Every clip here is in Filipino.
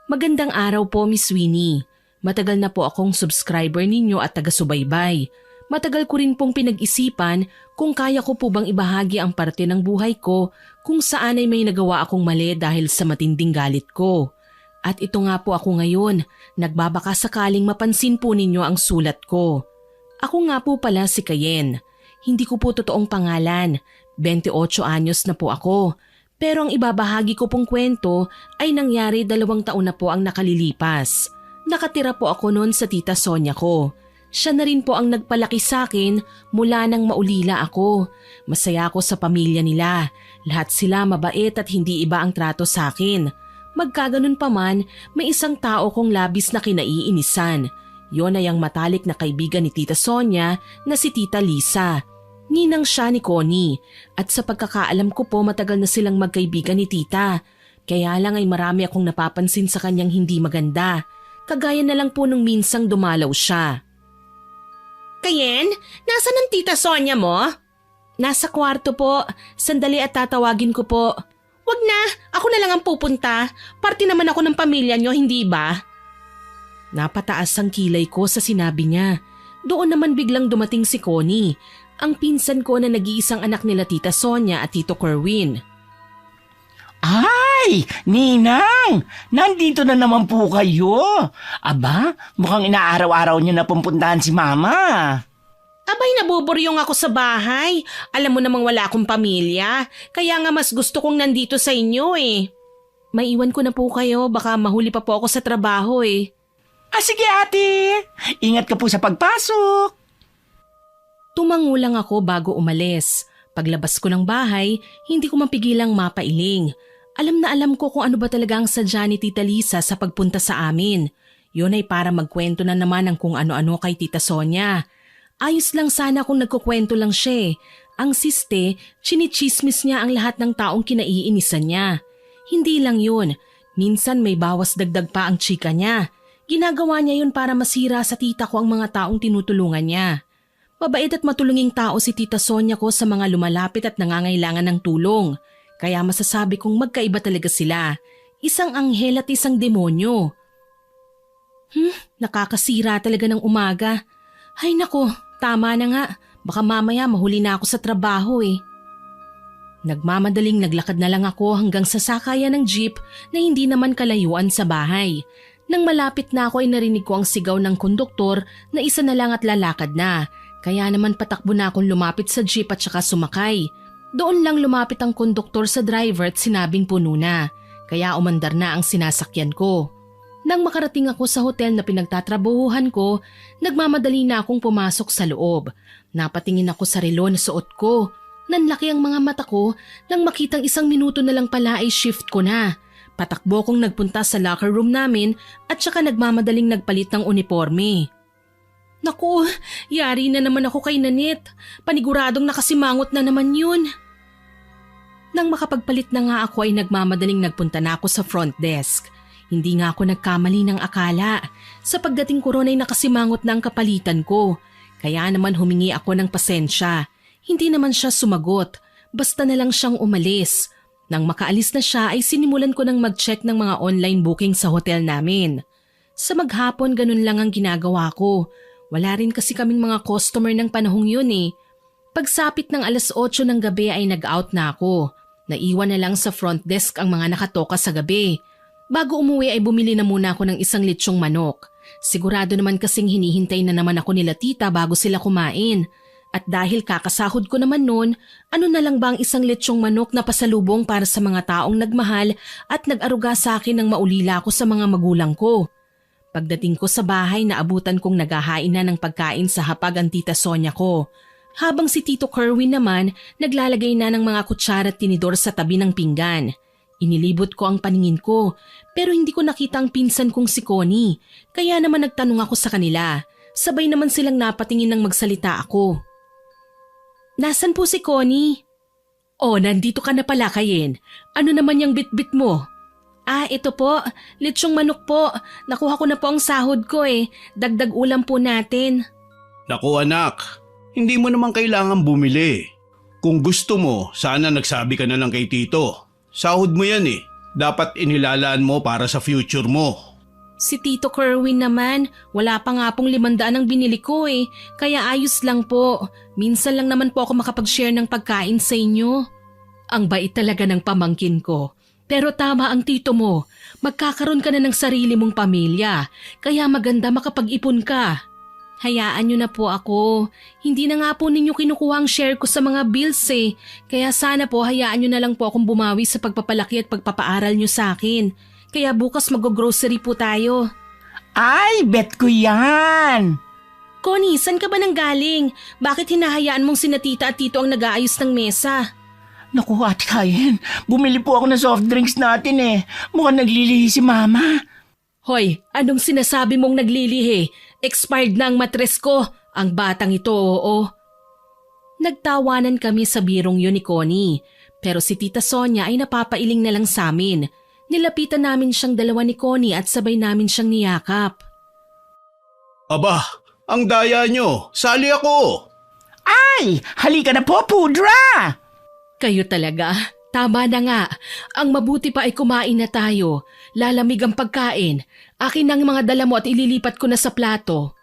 Magandang araw po, Miss Winnie. Matagal na po akong subscriber ninyo at taga-subaybay. Matagal ko rin pong pinag-isipan kung kaya ko po bang ibahagi ang parte ng buhay ko kung saan ay may nagawa akong mali dahil sa matinding galit ko. At ito nga po ako ngayon, nagbabaka sakaling mapansin po ninyo ang sulat ko. Ako nga po pala si Kayen. Hindi ko po totoong pangalan, 28 anyos na po ako. Pero ang ibabahagi ko pong kwento ay nangyari 2 taon na po ang nakalilipas. Nakatira po ako noon sa tita Sonia ko. Siya na rin po ang nagpalaki sa akin mula nang maulila ako. Masaya ako sa pamilya nila. Lahat sila mabait at hindi iba ang trato sa akin. Magkaganon pa man, may isang tao kong labis na kinaiinisan. Yon ay ang matalik na kaibigan ni tita Sonia na si tita Lisa. Ninang siya ni Connie at sa pagkakaalam ko po matagal na silang magkaibigan ni tita. Kaya lang ay marami akong napapansin sa kanyang hindi maganda. Kagaya na lang po nung minsang dumalaw siya. Kayen, nasan ang tita Sonia mo? Nasa kwarto po. Sandali at tatawagin ko po. Wag na, ako na lang ang pupunta. Parte naman ako ng pamilya niyo, hindi ba? Napataas ang kilay ko sa sinabi niya. Doon naman biglang dumating si Connie, ang pinsan ko na nag-iisang anak nila tita Sonia at tito Kerwin. Ay, Ninang! Nandito na naman po kayo. Aba, mukhang inaaraw-araw niyo na pupuntahan si Mama. Abay, nabuburyong ako sa bahay. Alam mo namang wala akong pamilya. Kaya nga mas gusto kong nandito sa inyo eh. Maiwan ko na po kayo, baka mahuli pa po ako sa trabaho eh. Sige ate, ingat ka po sa pagpasok. Tumango lang ako bago umalis. Paglabas ko ng bahay, hindi ko mapigilang mapailing. Alam na alam ko kung ano ba talaga ang sadya ni Tita Lisa sa pagpunta sa amin. Yun ay para magkwento na naman ng kung ano-ano kay Tita Sonia. Ayos lang sana kung nagkukwento lang siya. Ang siste, chinichismis niya ang lahat ng taong kinaiinisan niya. Hindi lang yun. Minsan may bawas dagdag pa ang chika niya. Ginagawa niya yun para masira sa tita ko ang mga taong tinutulungan niya. Mabait at matulunging tao si Tita Sonia ko sa mga lumalapit at nangangailangan ng tulong. Kaya masasabi kong magkaiba talaga sila. Isang anghel at isang demonyo. Nakakasira talaga ng umaga. Ay nako, tama na nga. Baka mamaya mahuli na ako sa trabaho eh. Nagmamadaling naglakad na lang ako hanggang sa sakayan ng jeep na hindi naman kalayuan sa bahay. Nang malapit na ako ay narinig ko ang sigaw ng konduktor na isa na lang at lalakad na. Kaya naman patakbo na akong lumapit sa jeep at saka sumakay. Doon lang lumapit ang konduktor sa driver at sinabing puno na. Kaya umandar na ang sinasakyan ko. Nang makarating ako sa hotel na pinagtatrabahuhan ko, nagmamadali na akong pumasok sa loob. Napatingin ako sa relo na suot ko. Nanlaki ang mga mata ko nang makitang 1 minuto na lang pala ay shift ko na. Patakbo kong nagpunta sa locker room namin at saka nagmamadaling nagpalit ng uniforme. Naku, yari na naman ako kay Nanette. Paniguradong nakasimangot na naman yun. Nang makapagpalit na nga ako ay nagmamadaling nagpunta na ako sa front desk. Hindi nga ako nagkamali ng akala. Sa pagdating ko ron ay nakasimangot na ang kapalitan ko. Kaya naman humingi ako ng pasensya. Hindi naman siya sumagot. Basta na lang siyang umalis. Nang makaalis na siya ay sinimulan ko ng mag-check ng mga online booking sa hotel namin. Sa maghapon ganun lang ang ginagawa ko. Wala rin kasi kaming mga customer ng panahong yun eh. Pagsapit ng 8:00 ng gabi ay nag-out na ako. Naiwan na lang sa front desk ang mga nakatoka sa gabi. Bago umuwi ay bumili na muna ako ng 1 litsyong manok. Sigurado naman kasing hinihintay na naman ako nila tita bago sila kumain. At dahil kakasahod ko naman noon, ano na lang ba ang 1 litsyong manok na pasalubong para sa mga taong nagmahal at nag-aruga sa akin nang maulila ko sa mga magulang ko. Pagdating ko sa bahay, naabutan kong naghahain na ng pagkain sa hapag ang tita Sonia ko. Habang si Tito Kerwin naman, naglalagay na ng mga kutsara at tinidor sa tabi ng pinggan. Inilibot ko ang paningin ko, pero hindi ko nakita ang pinsan kong si Connie. Kaya naman nagtanong ako sa kanila. Sabay naman silang napatingin nang magsalita ako. Nasaan po si Connie? Oh, nandito ka na pala, Kayen. Ano naman yung bitbit mo? Ito po. Litsyong manok po. Nakuha ko na po ang sahod ko eh. Dagdag ulam po natin. Naku anak, hindi mo naman kailangan bumili. Kung gusto mo, sana nagsabi ka na lang kay Tito. Sahod mo yan eh. Dapat inilalaan mo para sa future mo. Si Tito Kerwin naman, wala pa nga pong 500 ang binili ko eh. Kaya ayos lang po. Minsan lang naman po ako makapag-share ng pagkain sa inyo. Ang bait talaga ng pamangkin ko. Pero tama ang tito mo. Magkakaroon ka na ng sarili mong pamilya. Kaya maganda makapag-ipon ka. Hayaan nyo na po ako. Hindi na nga po ninyo kinukuha ang share ko sa mga bills eh. Kaya sana po hayaan nyo na lang po akong bumawi sa pagpapalaki at pagpapaaral nyo sa akin. Kaya bukas mag-grocery po tayo. Ay, bet ko yan! Connie, saan ka ba nang galing? Bakit hinahayaan mong sina tita at tito ang nag-aayos ng mesa? Naku, Ate Kayen, bumili po ako ng soft drinks natin eh. Mukhang naglilihi si Mama. Hoy, anong sinasabi mong naglilihi? Expired na ang matres ko. Ang batang ito, oo. Nagtawanan kami sa birong yun ni Connie. Pero si Tita Sonia ay napapailing na lang sa amin. Nilapitan namin siyang dalawa ni Connie at sabay namin siyang niyakap. Aba, ang daya nyo. Sali ako. Ay, halika na po, Pudra! Kayo talaga. Tama na nga. Ang mabuti pa ay kumain na tayo. Lalamig ang pagkain. Akin ang mga dala mo at ililipat ko na sa plato.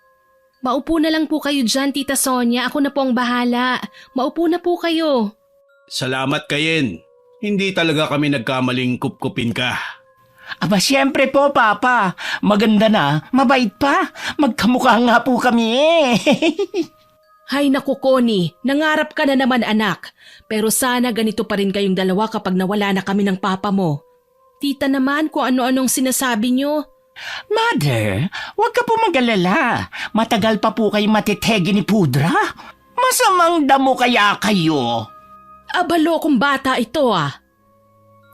Maupo na lang po kayo dyan, Tita Sonia. Ako na po ang bahala. Maupo na po kayo. Salamat, Kayen. Hindi talaga kami nagkamaling kupkupin ka. Aba, siyempre po, Papa. Maganda na, mabait pa. Magkamukha nga po kami eh. Hay naku, Connie. Nangarap ka na naman, anak. Pero sana ganito pa rin kayong dalawa kapag nawala na kami ng papa mo. Tita naman kung ano-anong sinasabi nyo. Mother, huwag ka po mag-alala. Matagal pa po kayo matitegi ni Pudra. Masamang damo kaya kayo. Abalo kong bata ito ah.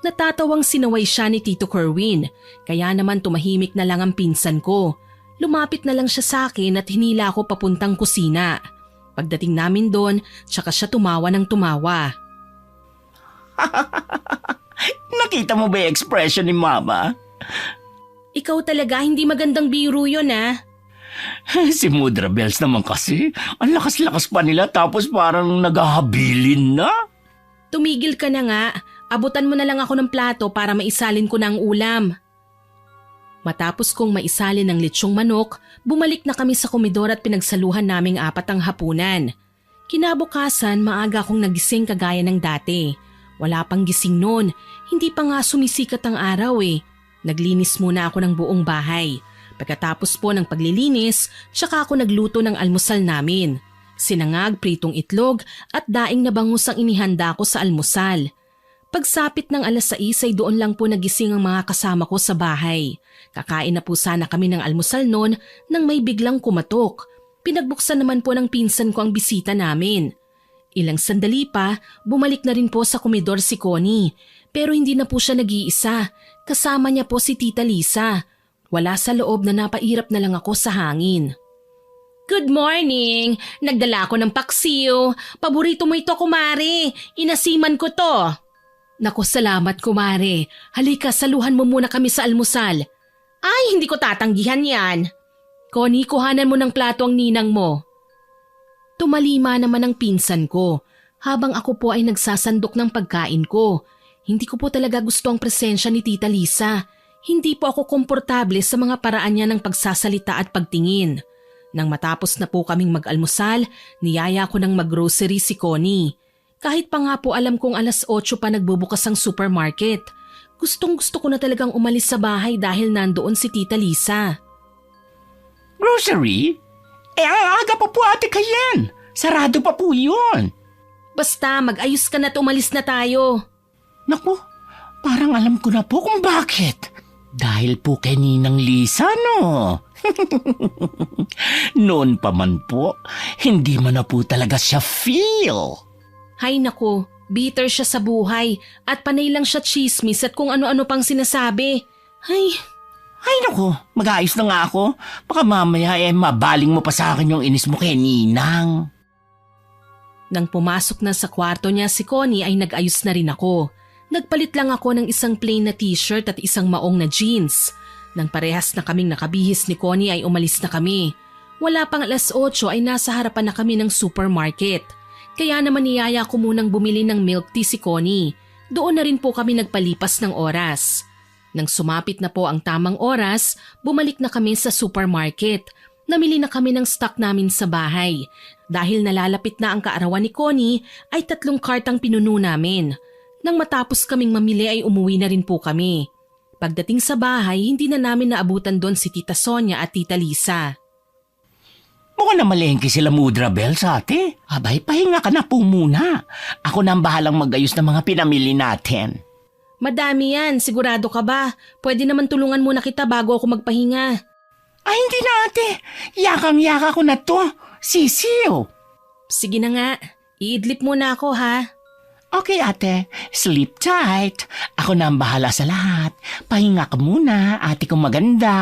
Natatawang sinaway siya ni Tito Kerwin, kaya naman tumahimik na lang ang pinsan ko. Lumapit na lang siya sa akin at hinila ako papuntang kusina. Pagdating namin doon, tsaka siya tumawa ng tumawa. Nakita mo ba yung expression ni Mama? Ikaw talaga, hindi magandang biro yun ah. Si Mudra Bells naman kasi, ang lakas-lakas pa nila tapos parang naghahabilin na. Tumigil ka na nga. Abutan mo na lang ako ng plato para maisalin ko na ang ulam. Matapos kong maisalin ng litsyong manok, bumalik na kami sa komedor at pinagsaluhan naming 4 ang hapunan. Kinabukasan, maaga akong nagising kagaya ng dati. Wala pang gising noon, hindi pa nga sumisikat ang araw eh. Naglinis muna ako ng buong bahay. Pagkatapos po ng paglilinis, tsaka ako nagluto ng almusal namin. Sinangag, pritong itlog at daing na bangus ang inihanda ko sa almusal. Pagsapit ng 6:00 ay doon lang po nagising ang mga kasama ko sa bahay. Kakain na po sana kami ng almusal noon nang may biglang kumatok. Pinagbuksan naman po ng pinsan ko ang bisita namin. Ilang sandali pa, bumalik na rin po sa komedor si Connie. Pero hindi na po siya nag-iisa. Kasama niya po si Tita Lisa. Wala sa loob na napairap na lang ako sa hangin. Good morning! Nagdala ako ng paksiw. Paborito mo ito, kumare. Inasiman ko to. Naku, salamat, kumare. Halika, saluhan mo muna kami sa almusal. Ay, hindi ko tatanggihan yan. Connie, kuhanan mo ng plato ang ninang mo. Tumalima naman ang pinsan ko. Habang ako po ay nagsasandok ng pagkain ko. Hindi ko po talaga gusto ang presensya ni Tita Lisa. Hindi po ako komportable sa mga paraan niya ng pagsasalita at pagtingin. Nang matapos na po kaming mag-almusal, niyaya ko ng mag-grocery si Connie. Kahit pa nga po alam kong 8:00 pa nagbubukas ang supermarket. Gustong-gusto ko na talagang umalis sa bahay dahil nandoon si Tita Lisa. Grocery? Ang aga pa po, Ate Kayen. Sarado pa po yun. Basta mag-ayos ka na at umalis na tayo. Naku, parang alam ko na po kung bakit. Dahil po kay Ninang Lisa, no? Noon pa man po, hindi man na po talaga siya feel. Hay nako, bitter siya sa buhay at panay lang siya chismis at kung ano-ano pang sinasabi. Ay naku, mag-aayos na nga ako. Baka mamaya mabaling mo pa sa akin yung inis mo kay Ninang. Nang pumasok na sa kwarto niya si Connie ay nag-ayos na rin ako. Nagpalit lang ako ng isang plain na t-shirt at isang maong na jeans. Nang parehas na kaming nakabihis ni Connie ay umalis na kami. Wala pang 8:00 ay nasa harapan na kami ng supermarket. Kaya naman niyaya ko munang bumili ng milk tea si Connie. Doon na rin po kami nagpalipas ng oras. Nang sumapit na po ang tamang oras, bumalik na kami sa supermarket. Namili na kami ng stock namin sa bahay. Dahil nalalapit na ang kaarawan ni Connie, ay 3 kartang pinuno namin. Nang matapos kaming mamili ay umuwi na rin po kami. Pagdating sa bahay, hindi na namin naabutan doon si Tita Sonia at Tita Lisa. Mukhang namalengke sila Mudra Bells, ate. Abay, pahinga ka na po muna. Ako na ang bahalang mag-ayos ng mga pinamili natin. Madami yan, sigurado ka ba? Pwede naman tulungan muna kita bago ako magpahinga. Ay, hindi na ate. Yakang-yaka ko na to. Sisiw. Sige na nga, iidlip muna ako ha. Okay ate, sleep tight. Ako na ang bahala sa lahat. Pahinga ka muna, ate kong maganda.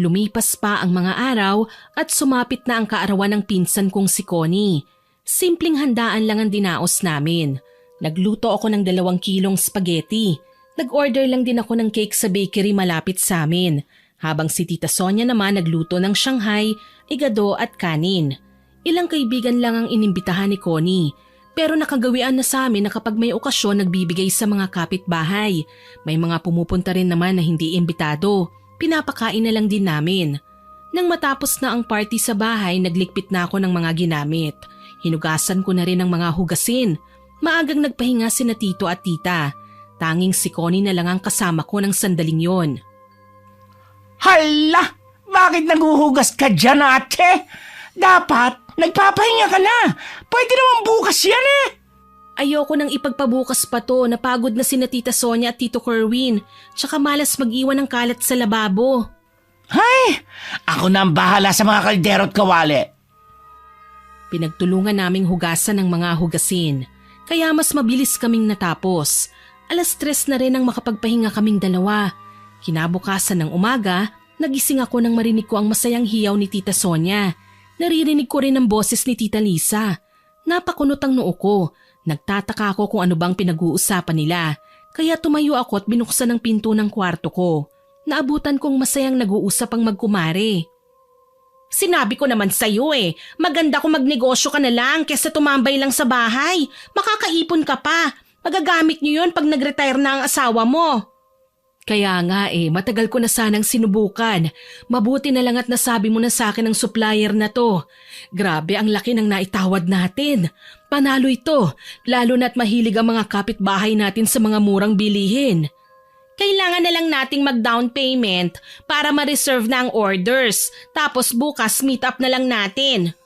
Lumipas pa ang mga araw at sumapit na ang kaarawan ng pinsan kong si Connie. Simpleng handaan lang ang dinaos namin. Nagluto ako ng 2 kilong spaghetti. Nag-order lang din ako ng cake sa bakery malapit sa amin. Habang si Tita Sonia naman nagluto ng Shanghai, igado at kanin. Ilang kaibigan lang ang inimbitahan ni Connie. Pero nakagawian na sa amin na kapag may okasyon nagbibigay sa mga kapitbahay. May mga pumupunta rin naman na hindi imbitado. Pinapakain na lang din namin. Nang matapos na ang party sa bahay, naglikpit na ako ng mga ginamit. Hinugasan ko na rin ang mga hugasin. Maagang nagpahinga sina Tito at Tita. Tanging si Connie na lang ang kasama ko ng sandaling yon. Hala! Bakit naguhugas ka dyan, ate? Dapat, nagpapahinga ka na. Pwede naman bukas yan eh. Ayoko nang ipagpabukas pa to, napagod na sina Tita Sonia at Tito Kerwin. Tsaka malas mag-iwan ng kalat sa lababo. Hay! Ako na ang bahala sa mga kaldero at kawali. Pinagtulungan naming hugasan ng mga hugasin. Kaya mas mabilis kaming natapos. 3:00 na rin ang makapagpahinga kaming dalawa. Kinabukasan ng umaga, nagising ako nang marinig ko ang masayang hiyaw ni Tita Sonia. Naririnig ko rin ang boses ni Tita Lisa. Napakunot ang noo ko. Nagtataka ako kung ano bang pinag-uusapan nila. Kaya tumayo ako at binuksan ang pinto ng kwarto ko. Naabutan kong masayang nag-uusap ang magkumare. Sinabi ko naman sa'yo maganda kung magnegosyo ka na lang kesa tumambay lang sa bahay. Makakaipon ka pa. Magagamit niyo yun pag nag-retire na ang asawa mo. Kaya nga matagal ko na sanang sinubukan. Mabuti na lang at nasabi mo na sa akin ang supplier na to. Grabe ang laki ng naitawad natin. Panalo ito, lalo na't mahilig ang mga kapitbahay natin sa mga murang bilihin. Kailangan na lang nating mag-down payment para ma-reserve na ang orders. Tapos bukas meet up na lang natin.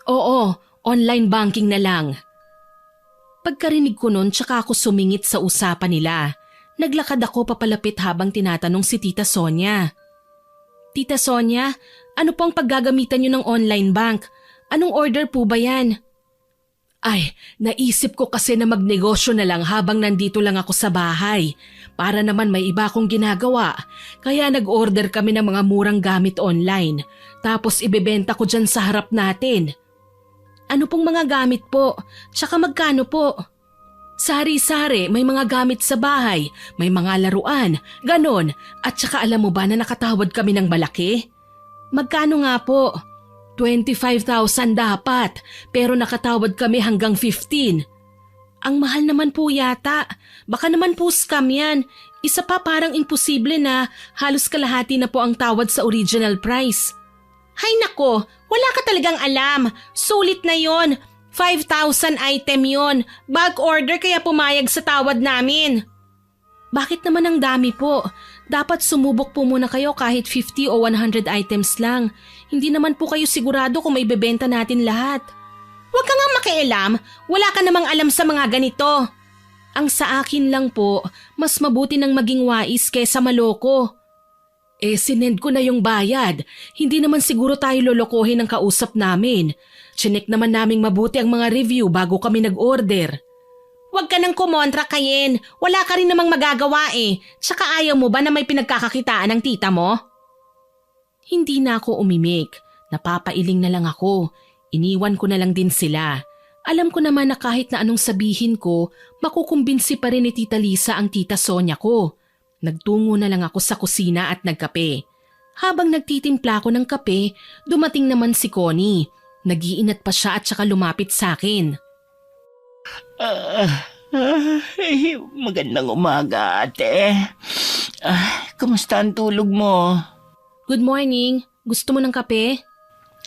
Oo, online banking na lang. Pagkarinig ko nun tsaka ako sumingit sa usapan nila. Naglakad ako papalapit habang tinatanong si Tita Sonia. Tita Sonia, ano po ang paggagamitan niyo ng online bank? Anong order po ba yan? Ay, naisip ko kasi na magnegosyo na lang habang nandito lang ako sa bahay. Para naman may iba akong ginagawa. Kaya nag-order kami ng mga murang gamit online. Tapos ibebenta ko dyan sa harap natin. Ano pong mga gamit po? Tsaka magkano po? Sari-sari, may mga gamit sa bahay, may mga laruan, ganon. At saka alam mo ba na nakatawad kami ng malaki? Magkano nga po? 25,000 dapat, pero nakatawad kami hanggang 15. Ang mahal naman po yata. Baka naman po scam yan. Isa pa parang imposible na halos kalahati na po ang tawad sa original price. Hay nako, wala ka talagang alam. Sulit na yon. 5,000 item yon. Bulk order kaya pumayag sa tawad namin. Bakit naman ang dami po? Dapat sumubok po muna kayo kahit 50 o 100 items lang. Hindi naman po kayo sigurado kung maibebenta natin lahat. Huwag ka nga makialam. Wala ka namang alam sa mga ganito. Ang sa akin lang po, mas mabuti nang maging wais kaysa maloko. Sinend ko na yung bayad. Hindi naman siguro tayo lolokohin ng kausap namin. Chinek naman naming mabuti ang mga review bago kami nag-order. Huwag ka nang kumontra, Kayen. Wala ka rin namang magagawa Tsaka ayaw mo ba na may pinagkakakitaan ng tita mo? Hindi na ako umimik. Napapailing na lang ako. Iniwan ko na lang din sila. Alam ko naman na kahit na anong sabihin ko, makukumbinsi pa rin ni Tita Lisa ang Tita Sonia ko. Nagtungo na lang ako sa kusina at nagkape. Habang nagtitimpla ko ng kape, dumating naman si Connie. Nag-iinat pa siya at saka lumapit sa akin. Magandang umaga, ate. Kumusta ang tulog mo? Good morning. Gusto mo ng kape?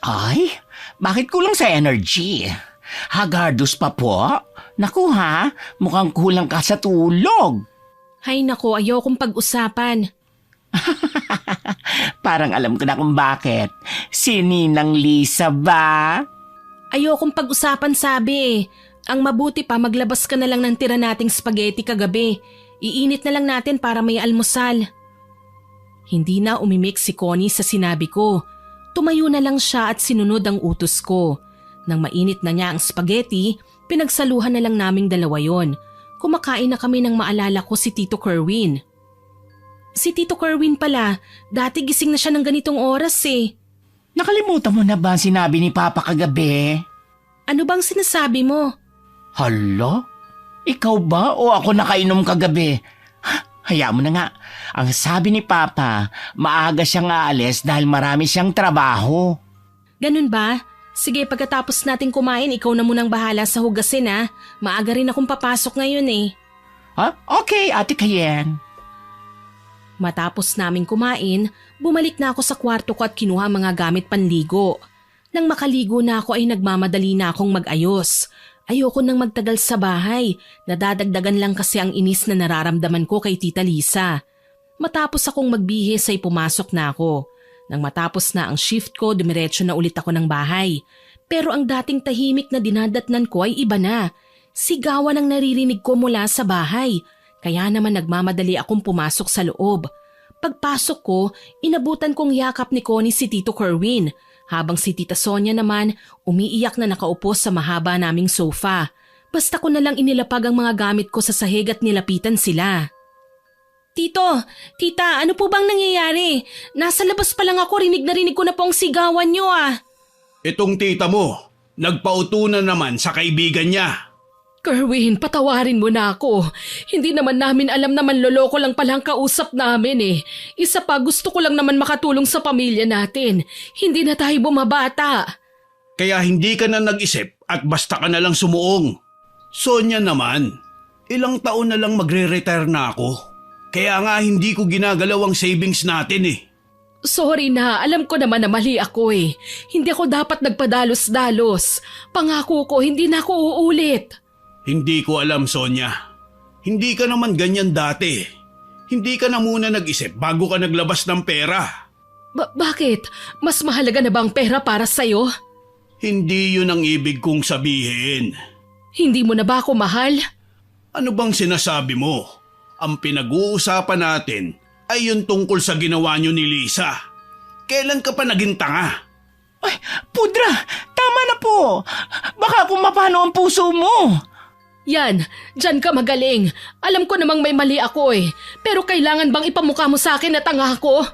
Ay, bakit kulang sa energy? Hagardos pa po? Naku ha, mukhang kulang ka sa tulog. Hay nako, ayokong pag-usapan. Parang alam ko na kung bakit. Si Ninang Lisa ba? Ayokong pag-usapan sabi eh. Ang mabuti pa maglabas ka na lang ng tira nating spaghetti kagabi. Iinit na lang natin para may almusal. Hindi na umimik si Connie sa sinabi ko. Tumayo na lang siya at sinunod ang utos ko. Nang mainit na niya ang spaghetti, pinagsaluhan na lang naming dalawa yon. Kumakain na kami nang maalala ko si Tito Kerwin. Si Tito Kerwin pala, dati gising na siya ng ganitong oras eh. Nakalimutan mo na ba ang sinabi ni Papa kagabi? Ano bang sinasabi mo? Hala? Ikaw ba o ako nakainom kagabi? Hayaan mo na nga. Ang sabi ni Papa, maaga siyang aalis dahil marami siyang trabaho. Ganun ba? Sige, pagkatapos natin kumain, ikaw na munang bahala sa hugasin ha. Maaga rin akong papasok ngayon eh. Okay, Ate Kayen. Matapos naming kumain, bumalik na ako sa kwarto ko at kinuha mga gamit panligo. Nang makaligo na ako ay nagmamadali na akong mag-ayos. Ayoko nang magtagal sa bahay. Nadadagdagan lang kasi ang inis na nararamdaman ko kay Tita Lisa. Matapos akong magbihis ay pumasok na ako. Nang matapos na ang shift ko, dumiretso na ulit ako ng bahay. Pero ang dating tahimik na dinadatnan ko ay iba na. Sigawan ang naririnig ko mula sa bahay. Kaya naman nagmamadali akong pumasok sa loob. Pagpasok ko, inabutan kong yakap ni Connie si Tito Kerwin. Habang si Tita Sonia naman, umiiyak na nakaupo sa mahaba naming sofa. Basta ko na lang inilapag ang mga gamit ko sa sahig at nilapitan sila. Tito, tita, ano po bang nangyayari? Nasa labas pa lang ako, rinig na rinig ko na po ang sigawan niyo ah. Itong tita mo, nagpauto na naman sa kaibigan niya. Kerwin, patawarin mo na ako. Hindi naman namin alam na manloloko lang palang kausap namin eh. Isa pa, gusto ko lang naman makatulong sa pamilya natin. Hindi na tayo bumabata. Kaya hindi ka na nag-isip at basta ka na lang sumuong. Sonia naman, ilang taon na lang magre-retire na ako. Kaya nga hindi ko ginagalaw ang savings natin eh. Sorry na, alam ko naman na mali ako eh. Hindi ako dapat nagpadalos-dalos. Pangako ko, hindi na ako uulit. Hindi ko alam, Sonia. Hindi ka naman ganyan dati. Hindi ka na muna nag-isip bago ka naglabas ng pera. Bakit? Mas mahalaga na ba ang pera para sa'yo? Hindi yun ang ibig kong sabihin. Hindi mo na ba ako mahal? Ano bang sinasabi mo? Ang pinag-uusapan natin ay yung tungkol sa ginawa niyo ni Lisa. Kailan ka pa naging tanga? Ay, Pudra, tama na po. Baka kung mapano ang puso mo. Yan, dyan ka magaling. Alam ko namang may mali ako eh. Pero kailangan bang ipamukha mo sa akin na tanga ako?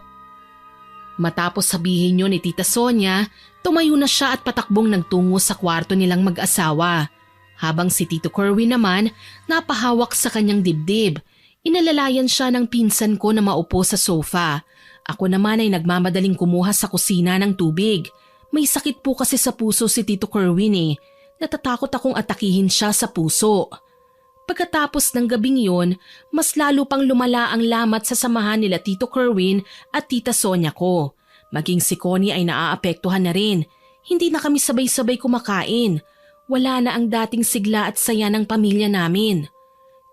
Matapos sabihin yun ni Tita Sonia, tumayo na siya at patakbong nagtungo sa kwarto nilang mag-asawa. Habang si Tito Kerwin naman, napahawak sa kanyang dibdib. Inalalayan siya ng pinsan ko na maupo sa sofa. Ako naman ay nagmamadaling kumuha sa kusina ng tubig. May sakit po kasi sa puso si Tito Kerwin eh. Natatakot akong atakihin siya sa puso. Pagkatapos ng gabing yon, mas lalo pang lumala ang lamat sa samahan nila Tito Kerwin at Tita Sonia ko. Maging si Connie ay naaapektuhan na rin. Hindi na kami sabay-sabay kumakain. Wala na ang dating sigla at saya ng pamilya namin.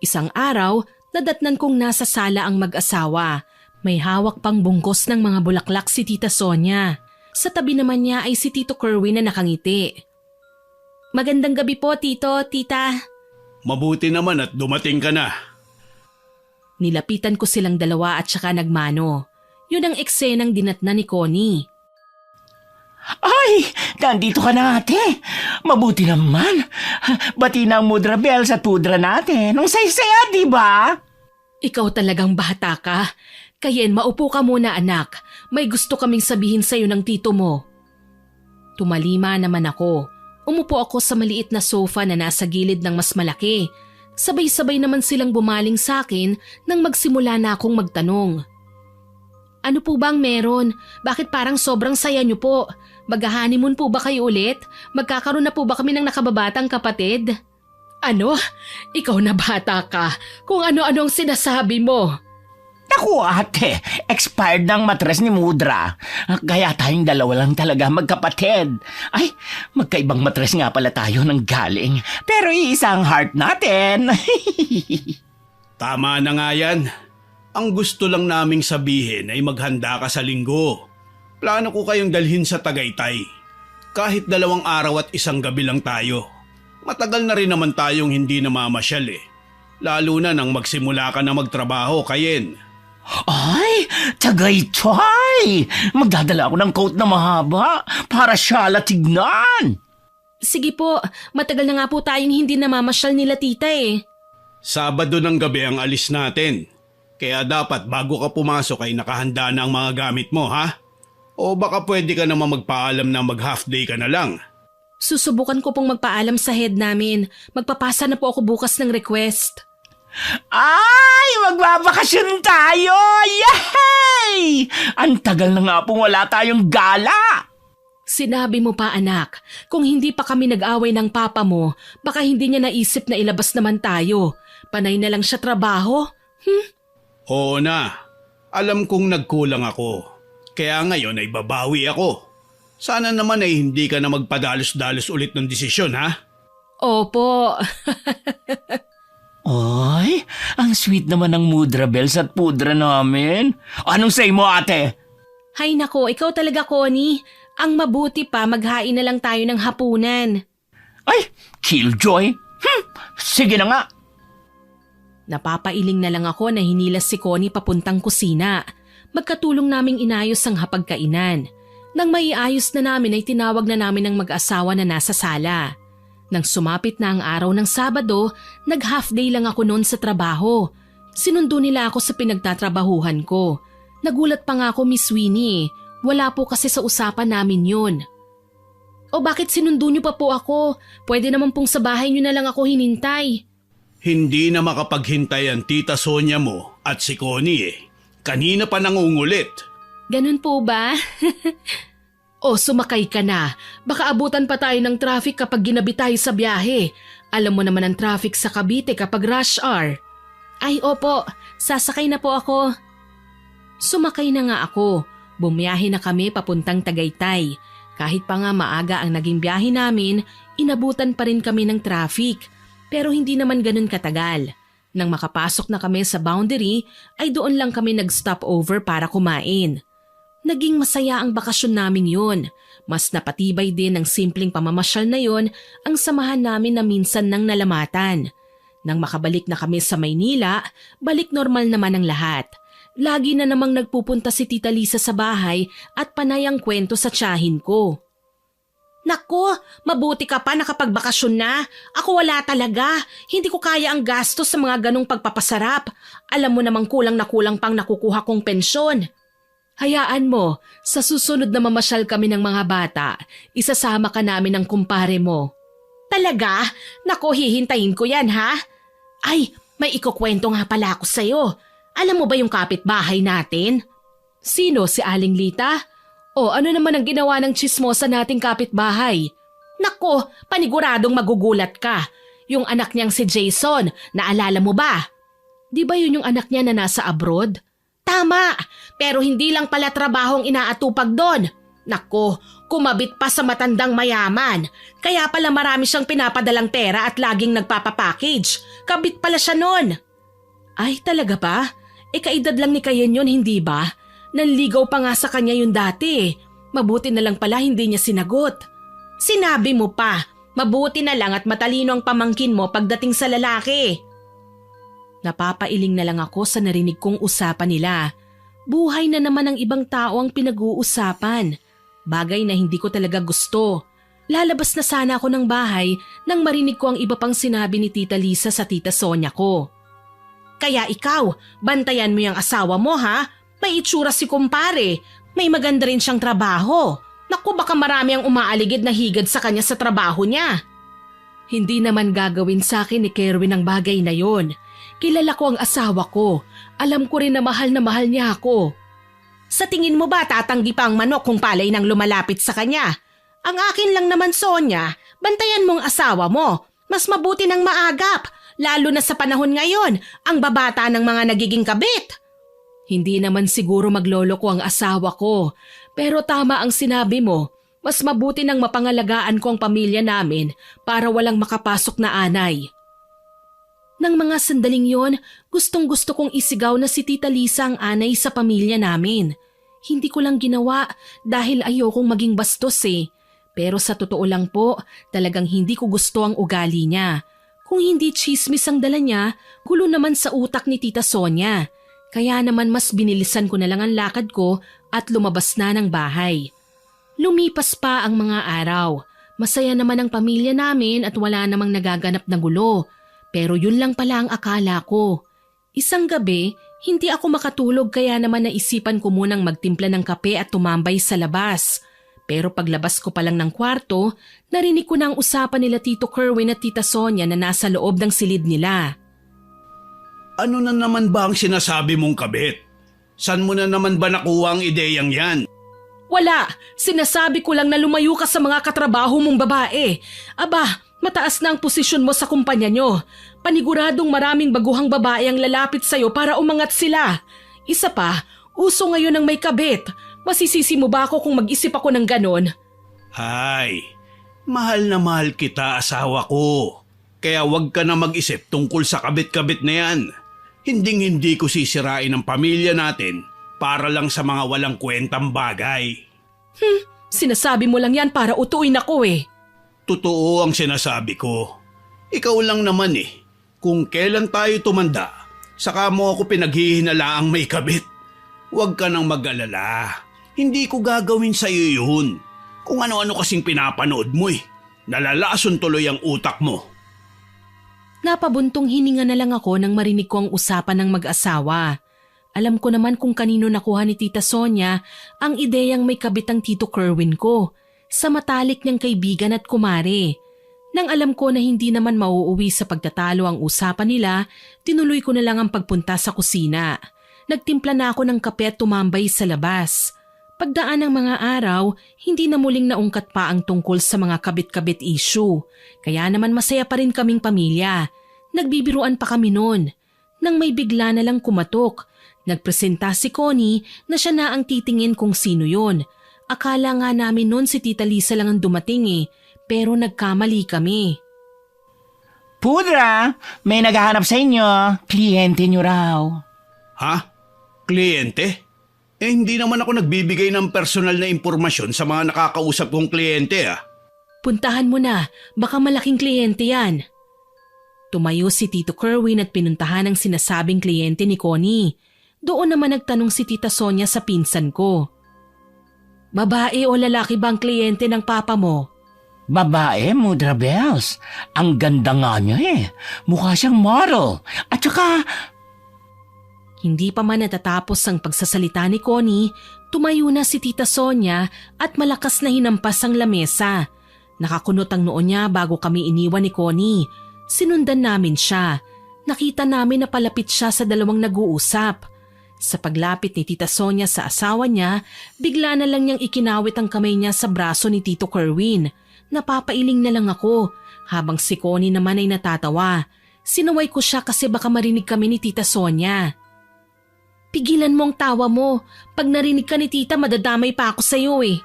Isang araw, nadatnan kong nasa sala ang mag-asawa. May hawak pang bungkos ng mga bulaklak si Tita Sonia. Sa tabi naman niya ay si Tito Kerwin na nakangiti. Magandang gabi po, Tito, Tita. Mabuti naman at dumating ka na. Nilapitan ko silang dalawa at saka nagmano. Yun ang eksenang dinatnan ni Connie. Ay, nandito ka na ate. Mabuti naman. Bati na ang Mudra Bells at Pudra natin. Ang saya-saya, di ba? Ikaw talagang bata ka. Kayen, maupo ka muna anak. May gusto kaming sabihin sa'yo ng tito mo. Tumalima naman ako. Umupo ako sa maliit na sofa na nasa gilid ng mas malaki. Sabay-sabay naman silang bumaling sa akin nang magsimula na akong magtanong. Ano po bang meron? Bakit parang sobrang saya niyo po? Mag-honeymoon po ba kayo ulit? Magkakaroon na po ba kami ng nakababatang kapatid? Ano? Ikaw na bata ka. Kung ano-ano ang sinasabi mo. Naku ate, expired ng matres ni Mudra. Kaya tayong dalawa lang talaga magkapatid. Ay, magkaibang matres nga pala tayo ng galing. Pero iisa ang heart natin. Tama na nga yan. Ang gusto lang naming sabihin ay maghanda ka sa linggo. Plano ko kayong dalhin sa Tagaytay. Kahit 2 araw at 1 gabi lang tayo. Matagal na rin naman tayong hindi namamasyal eh. Lalo na nang magsimula ka na magtrabaho, Kayen. Ay, Tagaytay! Magdadala ako ng coat na mahaba para siya tignan. Sige po, matagal na nga po tayong hindi namamasyal nila tita eh. Sabado ng gabi ang alis natin. Kaya dapat bago ka pumasok ay nakahanda na ang mga gamit mo, ha? O baka pwede ka naman magpaalam na mag-half day ka na lang. Susubukan ko pong magpaalam sa head namin. Magpapasa na po ako bukas ng request. Ay, magbabakasyon tayo! Yay! Ang tagal na nga pong wala tayong gala! Sinabi mo pa anak, kung hindi pa kami nag-away ng papa mo, baka hindi niya naisip na ilabas naman tayo. Panay na lang siya trabaho. Oo na. Alam kong nagkulang ako. Kaya ngayon ay babawi ako. Sana naman ay hindi ka na magpadalos-dalos ulit ng desisyon, ha? Opo. Ay, ang sweet naman ng Mudra Bells at pudra namin. Anong say mo ate? Hay nako, ikaw talaga Connie. Ang mabuti pa maghain na lang tayo ng hapunan. Ay, killjoy. Sige na nga. Napapailing na lang ako na hinilas si Connie papuntang kusina. Magkatulong naming inayos ang hapagkainan. Nang maiayos na namin ay tinawag na namin ang mag-asawa na nasa sala. Nang sumapit na ang araw ng Sabado, nag-half day lang ako noon sa trabaho. Sinundo nila ako sa pinagtatrabahuhan ko. Nagulat pa nga ako, Miss Winnie. Wala po kasi sa usapan namin yun. O bakit sinundo niyo pa po ako? Pwede naman pong sa bahay niyo na lang ako hinintay. Hindi na makapaghintay ang tita Sonia mo at si Connie eh. Kanina pa nangungulit. Ganun po ba? O sumakay ka na. Baka abutan pa tayo ng traffic kapag ginabi tayo sa biyahe. Alam mo naman ang traffic sa Cavite kapag rush hour. Ay opo, sasakay na po ako. Sumakay na nga ako. Bumiyahe na kami papuntang Tagaytay. Kahit pa nga maaga ang naging biyahe namin, inabutan pa rin kami ng traffic. Pero hindi naman ganun katagal. Nang makapasok na kami sa boundary, ay doon lang kami nag-stop over para kumain. Naging masaya ang bakasyon namin yun. Mas napatibay din ng simpleng pamamasyal na yun ang samahan namin na minsan nang nalamatan. Nang makabalik na kami sa Maynila, balik normal naman ang lahat. Lagi na namang nagpupunta si Tita Lisa sa bahay at panay ang kwento sa tiyahin ko. Nako, mabuti ka pa nakapagbakasyon na. Ako wala talaga. Hindi ko kaya ang gastos sa mga ganong pagpapasarap. Alam mo namang kulang na kulang pang nakukuha kong pensyon. Hayaan mo, sa susunod na mamasyal kami ng mga bata, isasama ka namin ng kumpare mo. Talaga? Nako, hihintayin ko yan ha? Ay, may ikukwento nga pala ako sa'yo. Alam mo ba yung kapitbahay natin? Sino, si Aling Lita? O ano naman ang ginawa ng tsismosa nating kapitbahay? Nako, paniguradong magugulat ka. Yung anak niyang si Jason, naalala mo ba? Di ba yun yung anak niya na nasa abroad? Tama, pero hindi lang pala trabahong inaatupag doon. Nako, kumabit pa sa matandang mayaman. Kaya pala marami siyang pinapadalang pera at laging nagpapapackage. Kabit pala siya noon. Ay, talaga ba? Kaedad lang ni Kayen yun, hindi ba? Nanligaw pa nga sa kanya yun dati. Mabuti na lang pala hindi niya sinagot. Sinabi mo pa, mabuti na lang at matalino ang pamangkin mo pagdating sa lalaki. Napapailing na lang ako sa narinig kong usapan nila. Buhay na naman ng ibang tao ang pinag-uusapan. Bagay na hindi ko talaga gusto. Lalabas na sana ako ng bahay nang marinig ko ang iba pang sinabi ni Tita Lisa sa Tita Sonia ko. Kaya ikaw, bantayan mo yung asawa mo ha? May itsura si kumpare. May maganda rin siyang trabaho. Naku, baka marami ang umaaligid na higad sa kanya sa trabaho niya. Hindi naman gagawin sa akin ni Kerwin ang bagay na yon. Kilala ko ang asawa ko. Alam ko rin na mahal niya ako. Sa tingin mo ba tatanggi pa ang manok kung palay nang lumalapit sa kanya? Ang akin lang naman, Sonia, bantayan mo ang asawa mo. Mas mabuti ng maagap, lalo na sa panahon ngayon, ang babata ng mga nagiging kabit. Hindi naman siguro magloloko ang asawa ko, pero tama ang sinabi mo. Mas mabuti nang mapangalagaan ko ang pamilya namin para walang makapasok na anay. Nang mga sandaling yon, gustong-gusto kong isigaw na si Tita Lisa ang anay sa pamilya namin. Hindi ko lang ginawa dahil ayokong maging bastos eh. Pero sa totoo lang po, talagang hindi ko gusto ang ugali niya. Kung hindi tsismis ang dala niya, gulo naman sa utak ni Tita Sonia. Kaya naman mas binilisan ko na lang ang lakad ko at lumabas na ng bahay. Lumipas pa ang mga araw. Masaya naman ang pamilya namin at wala namang nagaganap na gulo. Pero yun lang pala ang akala ko. Isang gabi, hindi ako makatulog kaya naman naisipan ko munang magtimpla ng kape at tumambay sa labas. Pero paglabas ko pa lang ng kwarto, narinig ko na ang usapan nila Tito Kerwin at Tita Sonia na nasa loob ng silid nila. Ano na naman ba ang sinasabi mong kabit? San mo na naman ba nakuha ang ideyang yan? Wala! Sinasabi ko lang na lumayo ka sa mga katrabaho mong babae. Aba, mataas na ang posisyon mo sa kumpanya nyo. Paniguradong maraming baguhang babae ang lalapit sa'yo para umangat sila. Isa pa, uso ngayon ang may kabit. Masisisi mo ba ako kung mag-isip ako ng ganon? Hay, mahal na mahal kita, asawa ko. Kaya wag ka na mag-isip tungkol sa kabit-kabit na yan. Hinding-hindi ko sisirain ang pamilya natin para lang sa mga walang kwentang bagay. Sinasabi mo lang yan para utuin ako eh. Totoo ang sinasabi ko. Ikaw lang naman eh. Kung kailan tayo tumanda, saka mo ako pinaghihinalaang may kabit. Huwag ka nang mag-alala. Hindi ko gagawin sa iyo yun. Kung ano-ano kasing pinapanood mo eh. Nalalason tuloy ang utak mo. Napabuntong hininga na lang ako nang marinig ko ang usapan ng mag-asawa. Alam ko naman kung kanino nakuha ni Tita Sonia ang ideyang may kabit ang Tito Kerwin ko sa matalik niyang kaibigan at kumare. Nang alam ko na hindi naman mauuwi sa pagtatalo ang usapan nila, tinuloy ko na lang ang pagpunta sa kusina. Nagtimpla na ako ng kape at tumambay sa labas. Pagdaan ng mga araw, hindi na muling naungkat pa ang tungkol sa mga kabit-kabit issue. Kaya naman masaya pa rin kaming pamilya. Nagbibiruan pa kami noon. Nang may bigla na lang kumatok, nagpresenta si Connie na siya na ang titingin kung sino yon. Akala nga namin noon si Tita Lisa lang ang dumating eh, pero nagkamali kami. Pudra, may naghahanap sa inyo. Kliyente nyo raw. Ha? Kliyente? Hindi naman ako nagbibigay ng personal na impormasyon sa mga nakakausap kong kliyente ah. Puntahan mo na, baka malaking kliyente yan. Tumayo si Tito Kerwin at pinuntahan ang sinasabing kliyente ni Connie. Doon naman nagtanong si Tita Sonia sa pinsan ko. Babae o lalaki bang kliyente ng papa mo? Babae, Mudra Bells. Ang ganda nga niya eh. Mukha siyang model. At saka... Hindi pa man natatapos ang pagsasalita ni Connie, tumayo na si Tita Sonia at malakas na hinampas ang lamesa. Nakakunot ang noo niya bago kami iniwan ni Connie. Sinundan namin siya. Nakita namin na palapit siya sa dalawang nag-uusap. Sa paglapit ni Tita Sonia sa asawa niya, bigla na lang niyang ikinawit ang kamay niya sa braso ni Tito Kerwin. Napapailing na lang ako, habang si Connie naman ay natatawa. Sinaway ko siya kasi baka marinig kami ni Tita Sonia. Pigilan mo ang tawa mo. Pag narinig ka ni Tita, madadamay pa ako sa'yo eh.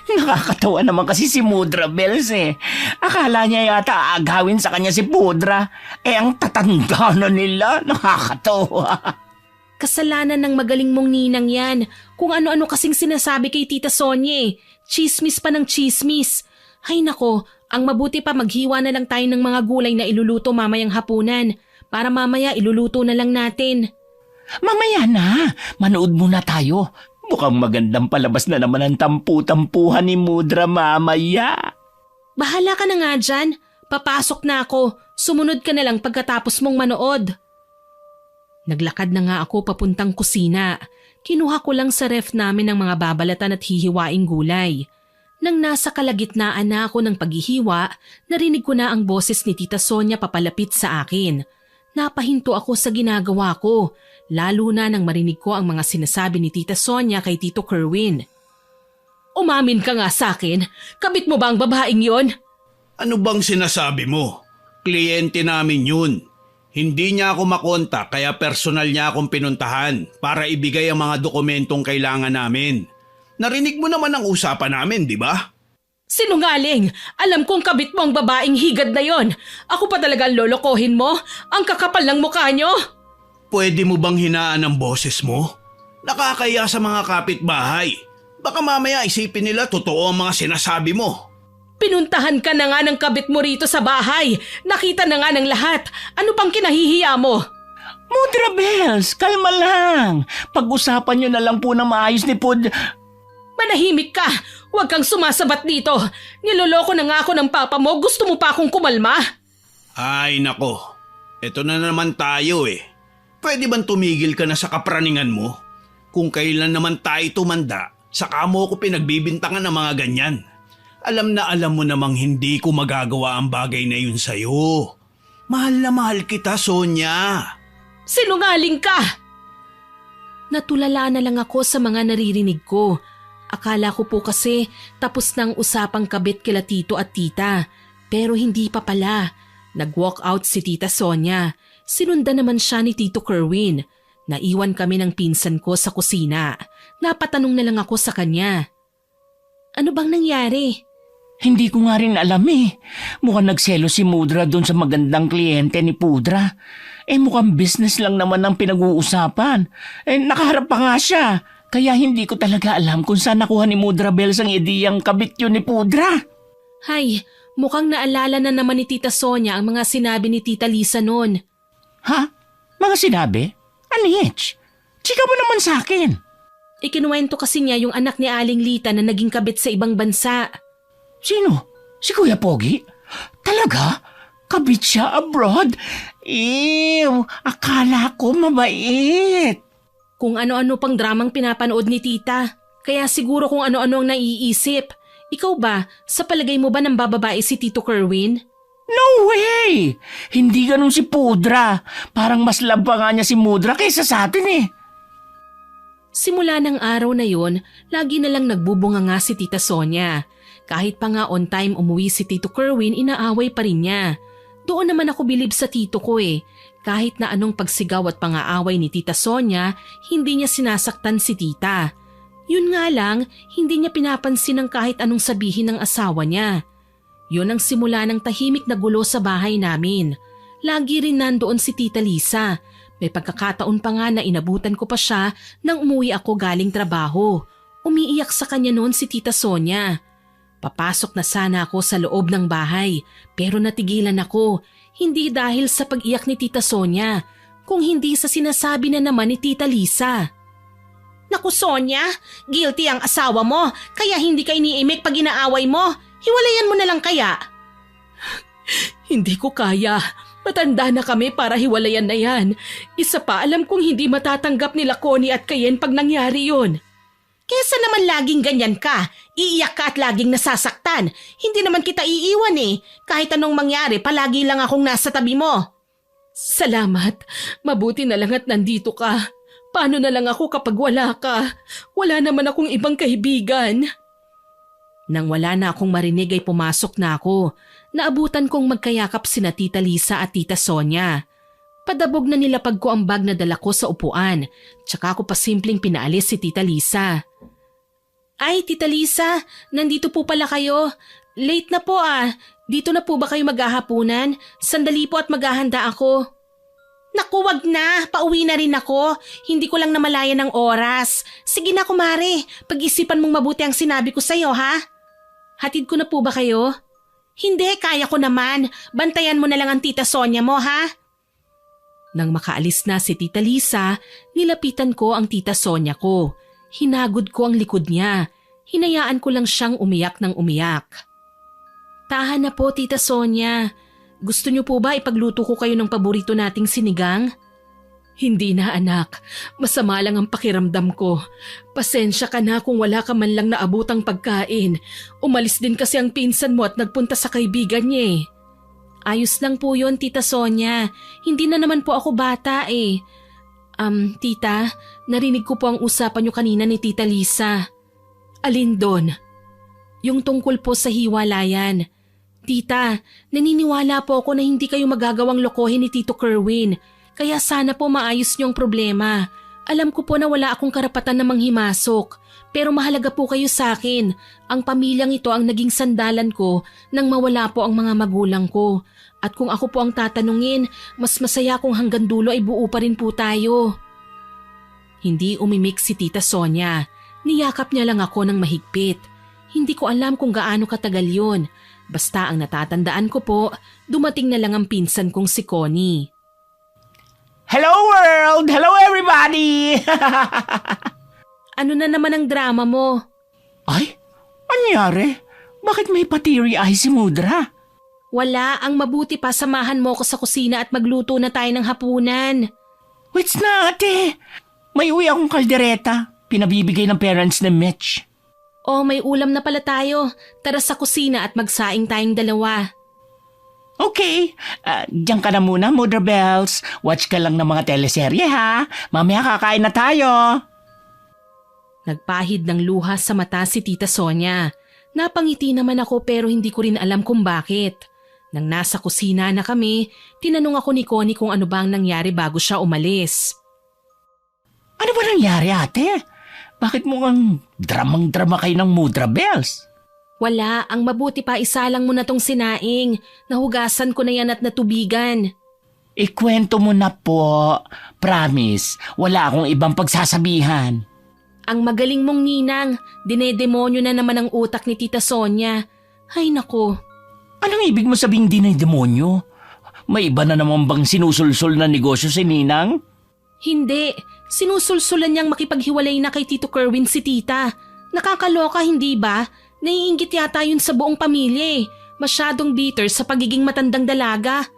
Nakakatawa naman kasi si Mudra Bells eh. Akala niya yata aagawin sa kanya si Pudra. Ang tatanda na nila. Nakakatawa. Kasalanan ng magaling mong ninang yan. Kung ano-ano kasing sinasabi kay Tita Sonia eh. Chismis pa ng chismis. Ay nako, ang mabuti pa maghiwa na lang tayo ng mga gulay na iluluto mamayang hapunan. Para mamaya iluluto na lang natin. Mamaya na. Manood muna tayo. Mukhang magandang palabas na naman ang tampu-tampuhan ni Mudra mamaya. Bahala ka na nga dyan. Papasok na ako. Sumunod ka na lang pagkatapos mong manood. Naglakad na nga ako papuntang kusina. Kinuha ko lang sa ref namin ng mga babalatan at hihiwaing gulay. Nang nasa kalagitnaan na ako ng paghihiwa, narinig ko na ang boses ni Tita Sonia papalapit sa akin. Napahinto ako sa ginagawa ko, lalo na nang marinig ko ang mga sinasabi ni Tita Sonia kay Tito Kerwin. Umamin ka nga sa akin, kabit mo ba ang babaeng yon? Ano bang sinasabi mo? Kliyente namin yun. Hindi niya ako makontak kaya personal niya akong pinuntahan para ibigay ang mga dokumentong kailangan namin. Narinig mo naman ang usapan namin, di ba? Sinungaling! Alam kong kabit mo ang babaeng higad na yon. Ako pa talaga ang lolokohin mo? Ang kakapal ng mukha nyo? Pwede mo bang hinaan ang boses mo? Nakakaya sa mga kapitbahay. Baka mamaya isipin nila totoo ang mga sinasabi mo. Pinuntahan ka na nga ng kabit mo rito sa bahay. Nakita na nga ng lahat. Ano pang kinahihiya mo? Mudra Bells, kalma lang. Pag-usapan nyo na lang po na maayos ni Pud... Manahimik ka! Huwag kang sumasabat dito. Niloloko na nga ako ng papa mo. Gusto mo pa akong kumalma? Ay nako, eto na naman tayo eh. Pwede bang tumigil ka na sa kapraningan mo? Kung kailan naman tayo tumanda, saka mo ko pinagbibintangan ng mga ganyan. Alam na alam mo namang hindi ko magagawa ang bagay na yun sa'yo. Mahal na mahal kita, Sonia. Sinungaling ka! Natulala na lang ako sa mga naririnig ko. Akala ko po kasi tapos ng usapang kabit kila tito at tita. Pero hindi pa pala. Nag-walk out si tita Sonia. Sinundan naman siya ni tito Kerwin. Naiwan kami ng pinsan ko sa kusina. Napatanong na lang ako sa kanya. Ano bang nangyari? Hindi ko nga rin alam eh. Mukhang nagselo si Mudra doon sa magandang kliyente ni Pudra. Mukhang business lang naman ang pinag-uusapan. Nakaharap pa nga siya. Kaya hindi ko talaga alam kung saan nakuha ni Mudra Bells ang ideyang kabit yun ni Pudra. Hay, mukhang naalala na naman ni Tita Sonia ang mga sinabi ni Tita Lisa noon. Ha? Mga sinabi? Anich? Chika mo naman sa akin. Ikinuwento kasi niya yung anak ni Aling Lita na naging kabit sa ibang bansa. Sino? Si Kuya Pogi? Talaga? Kabit siya abroad? Ew, akala ko mabait. Kung ano-ano pang dramang pinapanood ni Tita. Kaya siguro kung ano-ano ang naiisip. Ikaw ba, sa palagay mo ba nang bababae si Tito Kerwin? No way! Hindi ganun si Pudra. Parang mas love pa nga niya si Mudra kaysa sa atin eh. Simula ng araw na yon, lagi na lang nagbubunga nga si Tita Sonia. Kahit pa nga on time umuwi si Tito Kerwin, inaaway pa rin niya. Doon naman ako bilib sa tito ko eh. Kahit na anong pagsigaw at pangaaway ni Tita Sonia, hindi niya sinasaktan si tita. Yun nga lang, hindi niya pinapansin ang kahit anong sabihin ng asawa niya. Yun ang simula ng tahimik na gulo sa bahay namin. Lagi rin nandoon si Tita Lisa. May pagkakataon pa nga na inabutan ko pa siya nang umuwi ako galing trabaho. Umiiyak sa kanya noon si Tita Sonia. Papasok na sana ako sa loob ng bahay pero natigilan ako. Hindi dahil sa pag-iyak ni Tita Sonia, kung hindi sa sinasabi na naman ni Tita Lisa. Naku Sonia, guilty ang asawa mo kaya hindi ka iniimik pag inaaway mo. Hiwalayan mo na lang kaya. Hindi ko kaya. Matanda na kami para hiwalayan na yan. Isa pa alam kong hindi matatanggap nila Connie at Kayen pag nangyari yun. Kesa naman laging ganyan ka, iiyak ka at laging nasasaktan. Hindi naman kita iiwan eh. Kahit anong mangyari, palagi lang akong nasa tabi mo. Salamat. Mabuti na lang at nandito ka. Paano na lang ako kapag wala ka? Wala naman akong ibang kaibigan. Nang wala na akong marinig ay pumasok na ako. Naabutan kong magkayakap sina Tita Lisa at Tita Sonia. Padabog na nilapag ko ang bag na dala ko sa upuan. Tsaka ko pa simpleng pinaalis si Tita Lisa. Ay, Tita Lisa, nandito po pala kayo. Late na po ah. Dito na po ba kayo maghahapunan? Sandali po at maghahanda ako. Naku, wag na. Pauwi na rin ako. Hindi ko lang namalayan ng oras. Sige na, kumare. Pag-isipan mong mabuti ang sinabi ko sa'yo, ha? Hatid ko na po ba kayo? Hindi, kaya ko naman. Bantayan mo na lang ang Tita Sonia mo, ha? Nang makaalis na si Tita Lisa, nilapitan ko ang Tita Sonia ko. Hinagod ko ang likod niya. Hinayaan ko lang siyang umiyak ng umiyak. Tahan na po, Tita Sonia. Gusto niyo po ba ipagluto ko kayo ng paborito nating sinigang? Hindi na anak. Masama lang ang pakiramdam ko. Pasensya ka na kung wala ka man lang naabutang pagkain. Umalis din kasi ang pinsan mo at nagpunta sa kaibigan niya eh. Ayos lang po yun, Tita Sonia. Hindi na naman po ako bata eh. Tita, narinig ko po ang usapan niyo kanina ni Tita Lisa. Alin doon? Yung tungkol po sa hiwalayan. Tita, naniniwala po ako na hindi kayo magagawang lokohin ni Tito Kerwin. Kaya sana po maayos niyong problema. Alam ko po na wala akong karapatan na manghimasok. Pero mahalaga po kayo sa akin. Ang pamilyang ito ang naging sandalan ko nang mawala po ang mga magulang ko. At kung ako po ang tatanungin, mas masaya kung hanggang dulo ay buo pa rin po tayo. Hindi umimik si Tita Sonia. Niyakap niya lang ako ng mahigpit. Hindi ko alam kung gaano katagal yun. Basta ang natatandaan ko po, dumating na lang ang pinsan kong si Connie. Hello world! Hello everybody! Ano na naman ang drama mo? Ay, anyari? Bakit may pa-teary eye si Mudra? Wala, ang mabuti pa samahan mo ko sa kusina at magluto na tayo ng hapunan. Wait na ate! May uwi akong kaldereta. Pinabibigay ng parents ni Mitch. Oh, may ulam na pala tayo. Tara sa kusina at magsaing tayong dalawa. Okay, diyan ka na muna, Mudra Bells. Watch ka lang ng mga teleserye ha. Mamaya kakain na tayo. Nagpahid ng luha sa mata si Tita Sonia. Napangiti naman ako pero hindi ko rin alam kung bakit. Nang nasa kusina na kami, tinanong ako ni Connie kung ano bang nangyari bago siya umalis. Ano ba nangyari ate? Bakit mukhang dramang-drama kayo ng Mudra Bells? Wala, ang mabuti pa isalang mo na tong sinaing. Nahugasan ko na yan at natubigan. Ikwento mo na po. Promise, wala akong ibang pagsasabihan. Ang magaling mong ninang, dinedemonyo na naman ang utak ni Tita Sonia. Ay nako. Anong ibig mo sabing di na demonyo? May iba na naman bang sinusulsul na negosyo si Ninang? Hindi, sinusulsulan niyang makipaghiwalay na kay Tito Kerwin si Tita. Nakakaloka hindi ba? Naiinggit yata yun sa buong pamilya eh. Masyadong bitter sa pagiging matandang dalaga.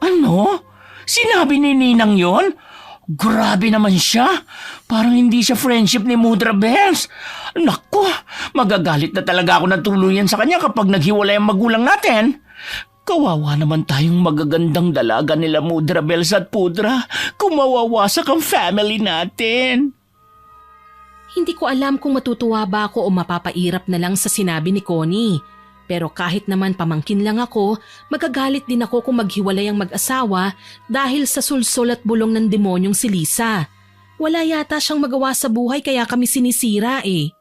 Ano? Sinabi ni Ninang yon? Grabe naman siya. Parang hindi siya friendship ni Mudra Bells. Naku, magagalit na talaga ako ng tuluyan sa kanya kapag naghiwalay ang magulang natin. Kawawa naman tayong magagandang dalaga nila Mudra Bells at Pudra kung mawawasak ang family natin. Hindi ko alam kung matutuwa ba ako o mapapairap na lang sa sinabi ni Connie. Pero kahit naman pamangkin lang ako, magagalit din ako kung maghiwalay ang mag-asawa dahil sa sulsol at bulong ng demonyong si Lisa. Wala yata siyang magawa sa buhay kaya kami sinisira eh.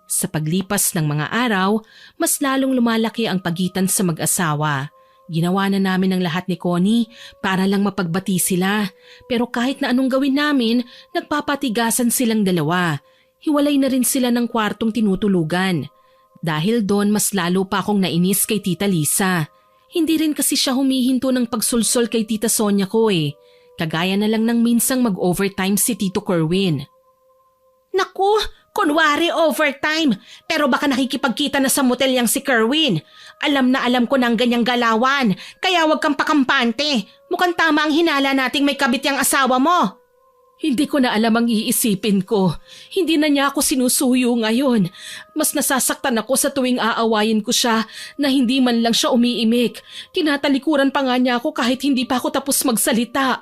Sa paglipas ng mga araw, mas lalong lumalaki ang pagitan sa mag-asawa. Ginawa na namin ang lahat ni Connie para lang mapagbati sila. Pero kahit na anong gawin namin, nagpapatigasan silang dalawa. Hiwalay na rin sila ng kwartong tinutulugan. Dahil doon mas lalo pa akong nainis kay Tita Lisa. Hindi rin kasi siya humihinto ng pagsulsol kay Tita Sonia ko eh. Kagaya na lang ng minsang mag-overtime si Tito Kerwin. Naku, kunwari overtime. Pero baka nakikipagkita na sa motel yang si Kerwin. Alam na alam ko ng ganyang galawan. Kaya wag kang pakampante. Mukhang tama ang hinala nating may kabit yang asawa mo. Hindi ko na alam ang iisipin ko. Hindi na niya ako sinusuyo ngayon. Mas nasasaktan ako sa tuwing aawayin ko siya na hindi man lang siya umiimik. Tinatalikuran pa nga niya ako kahit hindi pa ako tapos magsalita.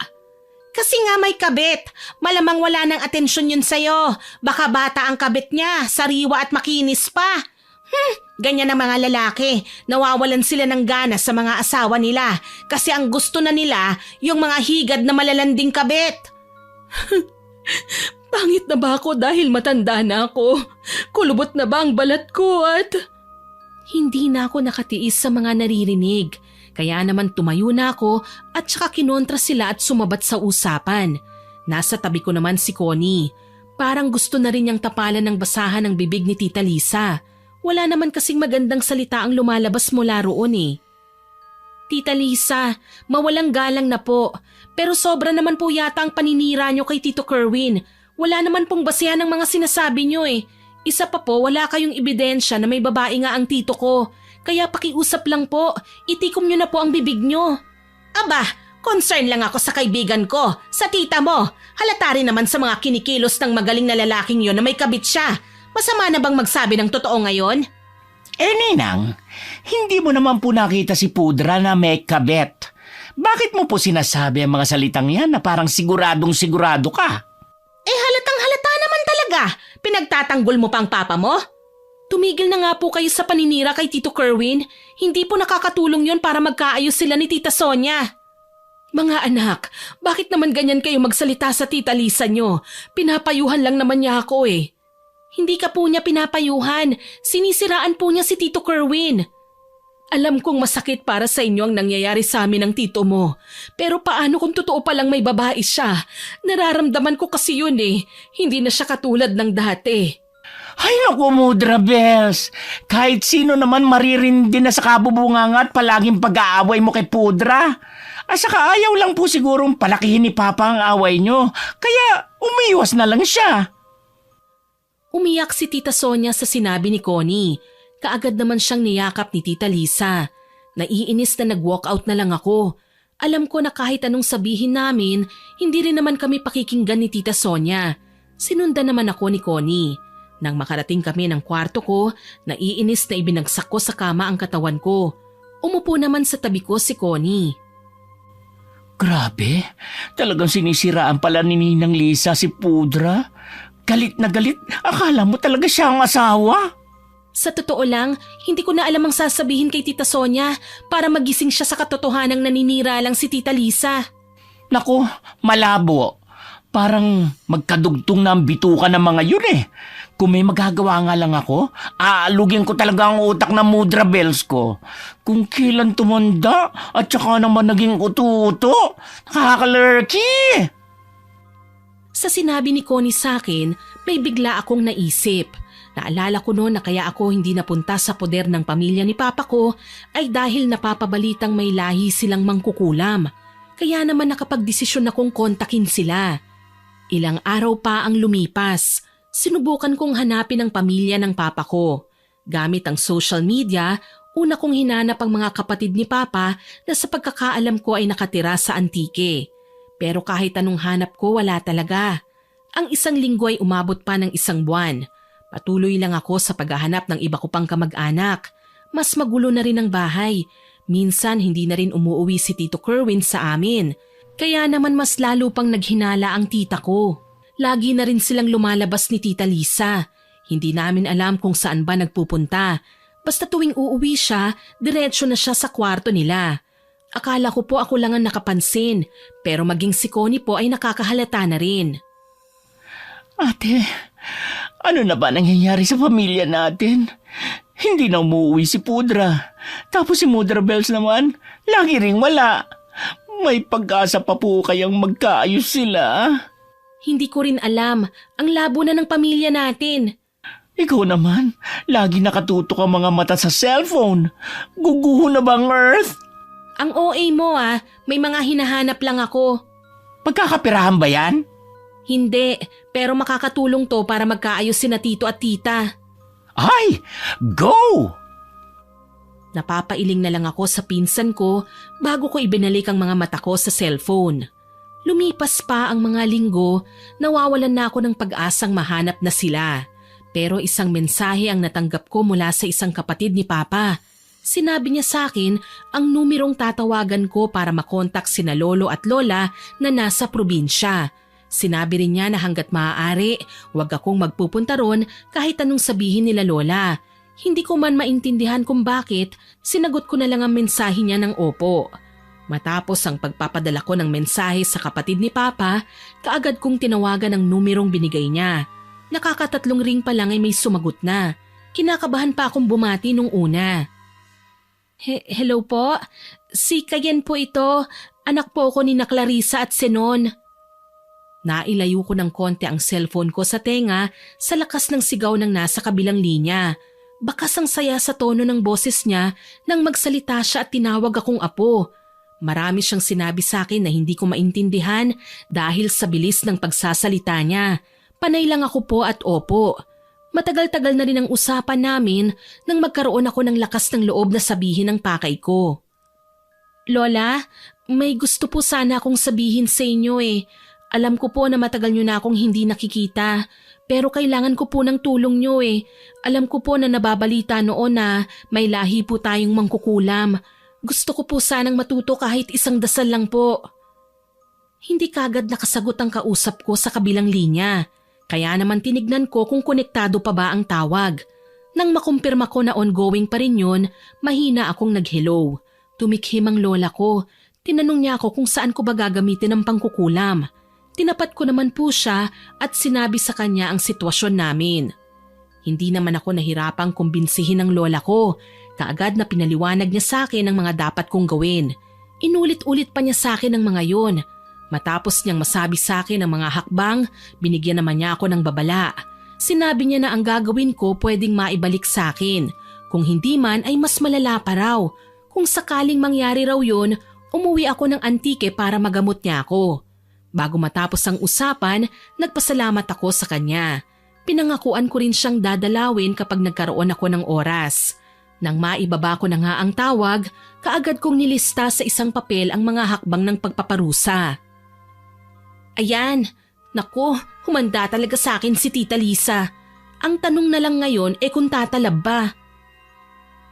Kasi nga may kabit. Malamang wala ng atensyon yun sa'yo. Baka bata ang kabit niya, sariwa at makinis pa. Ganyan ang mga lalaki. Nawawalan sila ng gana sa mga asawa nila kasi ang gusto na nila yung mga higad na malalanding kabit. Pangit na ba ako dahil matanda na ako? Kulubot na ba ang balat ko at... Hindi na ako nakatiis sa mga naririnig. Kaya naman tumayo na ako at saka kinontra sila at sumabat sa usapan. Nasa tabi ko naman si Connie. Parang gusto na rin niyang tapalan ng basahan ng bibig ni Tita Lisa. Wala naman kasing magandang salita ang lumalabas mula roon eh. Tita Lisa, mawalang galang na po. Pero sobra naman po yata ang paninira niyo kay Tito Kerwin. Wala naman pong basehan ng mga sinasabi niyo eh. Isa pa po, wala kayong ebidensya na may babae nga ang tito ko. Kaya pakiusap lang po, itikom niyo na po ang bibig niyo. Aba, concern lang ako sa kaibigan ko, sa tita mo. Halata rin naman sa mga kinikilos ng magaling na lalaking yon na may kabit siya. Masama na bang magsabi ng totoo ngayon? Ninang, hindi mo naman po nakita si Pudra na may kabet. Bakit mo po sinasabi ang mga salitang yan na parang siguradong sigurado ka? Halatang halata naman talaga. Pinagtatanggol mo pang papa mo? Tumigil na nga po kayo sa paninira kay Tito Kerwin. Hindi po nakakatulong yon para magkaayos sila ni Tita Sonia. Mga anak, bakit naman ganyan kayo magsalita sa Tita Lisa nyo? Pinapayuhan lang naman niya ako eh. Hindi ka po niya pinapayuhan. Sinisiraan po niya si Tito Kerwin. Alam kong masakit para sa inyo ang nangyayari sa amin ng tito mo. Pero paano kung totoo palang may babae siya? Nararamdaman ko kasi yun eh. Hindi na siya katulad ng dati. Ay naku, Mudra Bells. Kahit sino naman maririndi na sa kabubunganga at palaging pag-aaway mo kay Pudra. At saka ayaw lang po sigurong palakihin ni Papa ang away nyo. Kaya umiwas na lang siya. Umiyak si Tita Sonia sa sinabi ni Connie. Kaagad naman siyang niyakap ni Tita Lisa. Naiinis na nag-walkout na lang ako. Alam ko na kahit anong sabihin namin, hindi rin naman kami pakikinggan ni Tita Sonia. Sinundan naman ako ni Connie. Nang makarating kami ng kwarto ko, naiinis na ibinagsak ko sa kama ang katawan ko. Umupo naman sa tabi ko si Connie. Grabe, talagang sinisiraan pala ni Ninang Lisa si Pudra. Galit na galit, akala mo talaga siya ang asawa. Sa totoo lang, hindi ko na alam ang sasabihin kay Tita Sonia para magising siya sa katotohanang naninira lang si Tita Lisa. Naku, malabo. Parang magkadugtong na ang bituka ng mga yun eh. Kung may magagawa nga lang ako, aalugin ko talaga ang utak ng Mudra Bells ko. Kung kailan tumanda at saka naman naging uto-uto, nakakalurky. Sa sinabi ni Connie sa akin, may bigla akong naisip. Naalala ko noon na kaya ako hindi napunta sa poder ng pamilya ni Papa ko ay dahil napapabalitang may lahi silang mangkukulam. Kaya naman nakapagdesisyon akong kontakin sila. Ilang araw pa ang lumipas. Sinubukan kong hanapin ang pamilya ng Papa ko. Gamit ang social media, una kong hinanap ang mga kapatid ni Papa na sa pagkakaalam ko ay nakatira sa Antique. Pero kahit anong hanap ko, wala talaga. Ang isang linggo ay umabot pa ng 1 buwan. Patuloy lang ako sa paghahanap ng iba ko pang kamag-anak. Mas magulo na rin ang bahay. Minsan hindi na rin umuuwi si Tito Kerwin sa amin. Kaya naman mas lalo pang naghinala ang tita ko. Lagi na rin silang lumalabas ni Tita Lisa. Hindi namin alam kung saan ba nagpupunta. Basta tuwing uuwi siya, diretsyo na siya sa kwarto nila. Akala ko po ako lang ang nakapansin, pero maging si Connie po ay nakakahalata na rin. Ate, ano na ba nangyayari sa pamilya natin? Hindi na umuwi si Pudra. Tapos si Mudra Bells naman, lagi ring wala. May pag-asa pa po kayang magkaayos sila. Hindi ko rin alam. Ang labo na ng pamilya natin. Ikaw naman, lagi nakatutok ang mga mata sa cellphone. Guguho na bang Earth? Ang OA mo may mga hinahanap lang ako. Magkakapirahan ba yan? Hindi, pero makakatulong to para magkaayos sina tito at tita. Ay, go! Napapailing na lang ako sa pinsan ko bago ko ibinalik ang mga mata ko sa cellphone. Lumipas pa ang mga linggo, nawawalan na ako ng pag-asang mahanap na sila. Pero isang mensahe ang natanggap ko mula sa isang kapatid ni Papa. Sinabi niya sa akin ang numerong tatawagan ko para makontak sina lolo at lola na nasa probinsya. Sinabi rin niya na hanggat maaari, huwag akong magpupunta ron kahit anong sabihin nila lola. Hindi ko man maintindihan kung bakit, sinagot ko na lang ang mensahe niya ng opo. Matapos ang pagpapadala ko ng mensahe sa kapatid ni Papa, kaagad kong tinawagan ang numerong binigay niya. Nakakatatlong ring pa lang ay may sumagot na. Kinakabahan pa akong bumati nung una. Hello po? Si Kayen po ito. Anak po ako ni na Clarissa at Senon. Nailayo ko ng konti ang cellphone ko sa tenga sa lakas ng sigaw ng nasa kabilang linya. Bakas ang saya sa tono ng boses niya nang magsalita siya at tinawag akong apo. Marami siyang sinabi sa akin na hindi ko maintindihan dahil sa bilis ng pagsasalita niya. Panay lang ako po at opo. Matagal-tagal na rin ang usapan namin nang magkaroon ako ng lakas ng loob na sabihin ang pakay ko. Lola, may gusto po sana akong sabihin sa inyo eh. Alam ko po na matagal nyo na akong hindi nakikita, pero kailangan ko po ng tulong nyo eh. Alam ko po na nababalita noon na may lahi po tayong mangkukulam. Gusto ko po sanang matuto kahit isang dasal lang po. Hindi kagad nakasagot ang kausap ko sa kabilang linya. Kaya naman tinignan ko kung konektado pa ba ang tawag. Nang makumpirma ko na ongoing pa rin yun, mahina akong nag-hello. Tumikhim ang lola ko. Tinanong niya ako kung saan ko ba gagamitin ang pangkukulam. Tinapat ko naman po siya at sinabi sa kanya ang sitwasyon namin. Hindi naman ako nahirapang kumbinsihin ng lola ko. Kaagad na pinaliwanag niya sa akin ang mga dapat kong gawin. Inulit-ulit pa niya sa akin ang mga yun. Matapos niyang masabi sa akin ang mga hakbang, binigyan naman niya ako ng babala. Sinabi niya na ang gagawin ko pwedeng maibalik sa akin. Kung hindi man ay mas malala pa raw. Kung sakaling mangyari raw yun, umuwi ako ng Antique para magamot niya ako. Bago matapos ang usapan, nagpasalamat ako sa kanya. Pinangakuan ko rin siyang dadalawin kapag nagkaroon ako ng oras. Nang maibaba ko na nga ang tawag, kaagad kong nilista sa isang papel ang mga hakbang ng pagpaparusa. Ayan, naku, humanda talaga sa akin si Tita Lisa. Ang tanong na lang ngayon kung tatalab ba.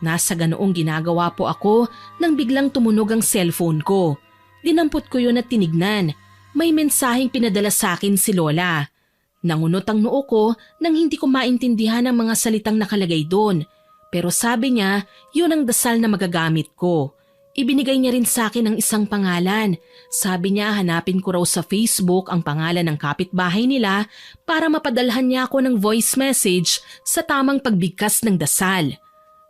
Nasa ganoong ginagawa po ako nang biglang tumunog ang cellphone ko. Dinampot ko yun at tinignan. May mensaheng pinadala sa akin si Lola. Nangunot ang noo ko nang hindi ko maintindihan ang mga salitang nakalagay doon. Pero sabi niya, yun ang dasal na magagamit ko. Ibinigay niya rin sa akin ang isang pangalan. Sabi niya hanapin ko raw sa Facebook ang pangalan ng kapitbahay nila para mapadalhan niya ako ng voice message sa tamang pagbigkas ng dasal.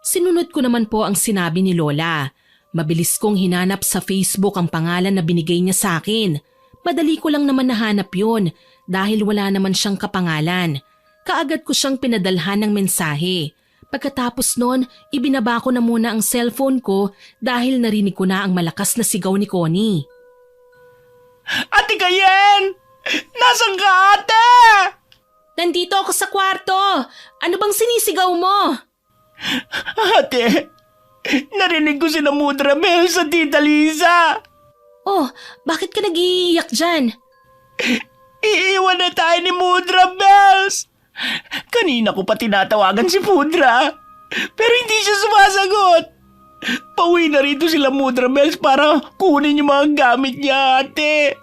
Sinunod ko naman po ang sinabi ni Lola. Mabilis kong hinanap sa Facebook ang pangalan na binigay niya sa akin. Madali ko lang naman nahanap yun dahil wala naman siyang kapangalan. Kaagad ko siyang pinadalhan ng mensahe. Pagkatapos nun, ibinaba ko na muna ang cellphone ko dahil narinig ko na ang malakas na sigaw ni Connie. Ate Kayen! Nasaan ka, ate? Nandito ako sa kwarto. Ano bang sinisigaw mo? Ate, narinig ko sila Mudra Bells sa Tita Lisa. Oh, bakit ka nag-iiyak dyan? Iiwan na tayo ni Mudra Bells. Kanina ko pa tinatawagan si Mudra, pero hindi siya sumasagot. Pauwi na rito sila Mudra Bells para kunin yung mga gamit niya, ate.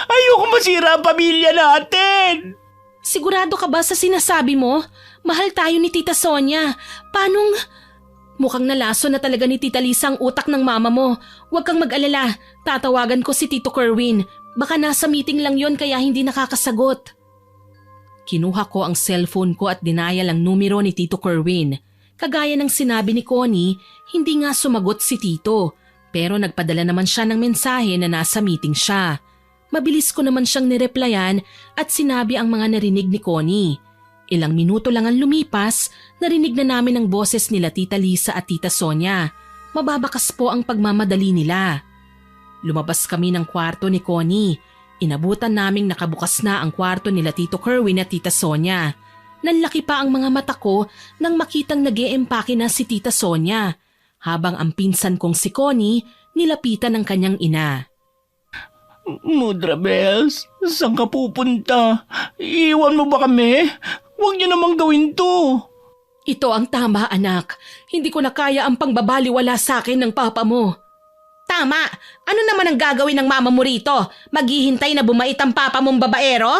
Ayoko masira ang pamilya natin. Sigurado ka ba sa sinasabi mo? Mahal tayo ni Tita Sonia. Paanong... Mukhang nalaso na talaga ni Tita Lisa ang utak ng mama mo. Huwag kang mag-alala. Tatawagan ko si Tito Kerwin. Baka nasa meeting lang yon kaya hindi nakakasagot. Kinuha ko ang cellphone ko at dinayal ang numero ni Tito Kerwin. Kagaya ng sinabi ni Connie, hindi nga sumagot si Tito. Pero nagpadala naman siya ng mensahe na nasa meeting siya. Mabilis ko naman siyang nireplyan at sinabi ang mga narinig ni Connie. Ilang minuto lang ang lumipas, narinig na namin ang boses nila Tita Lisa at Tita Sonia. Mababakas po ang pagmamadali nila. Lumabas kami ng kwarto ni Connie. Inabutan naming nakabukas na ang kwarto nila Tito Kerwin at Tita Sonia. Nanlaki pa ang mga mata ko nang makitang nag-eempake na si Tita Sonia, habang ang pinsan kong si Connie nilapitan ng kanyang ina. Mudra Bells, saan ka pupunta? Iiwan mo ba kami? Huwag niyo namang gawin to. Ito ang tama, anak. Hindi ko na kaya ang pangbabaliwala sa akin ng papa mo. Tama! Ano naman ang gagawin ng mama mo rito? Maghihintay na bumait ang papa mong babaero?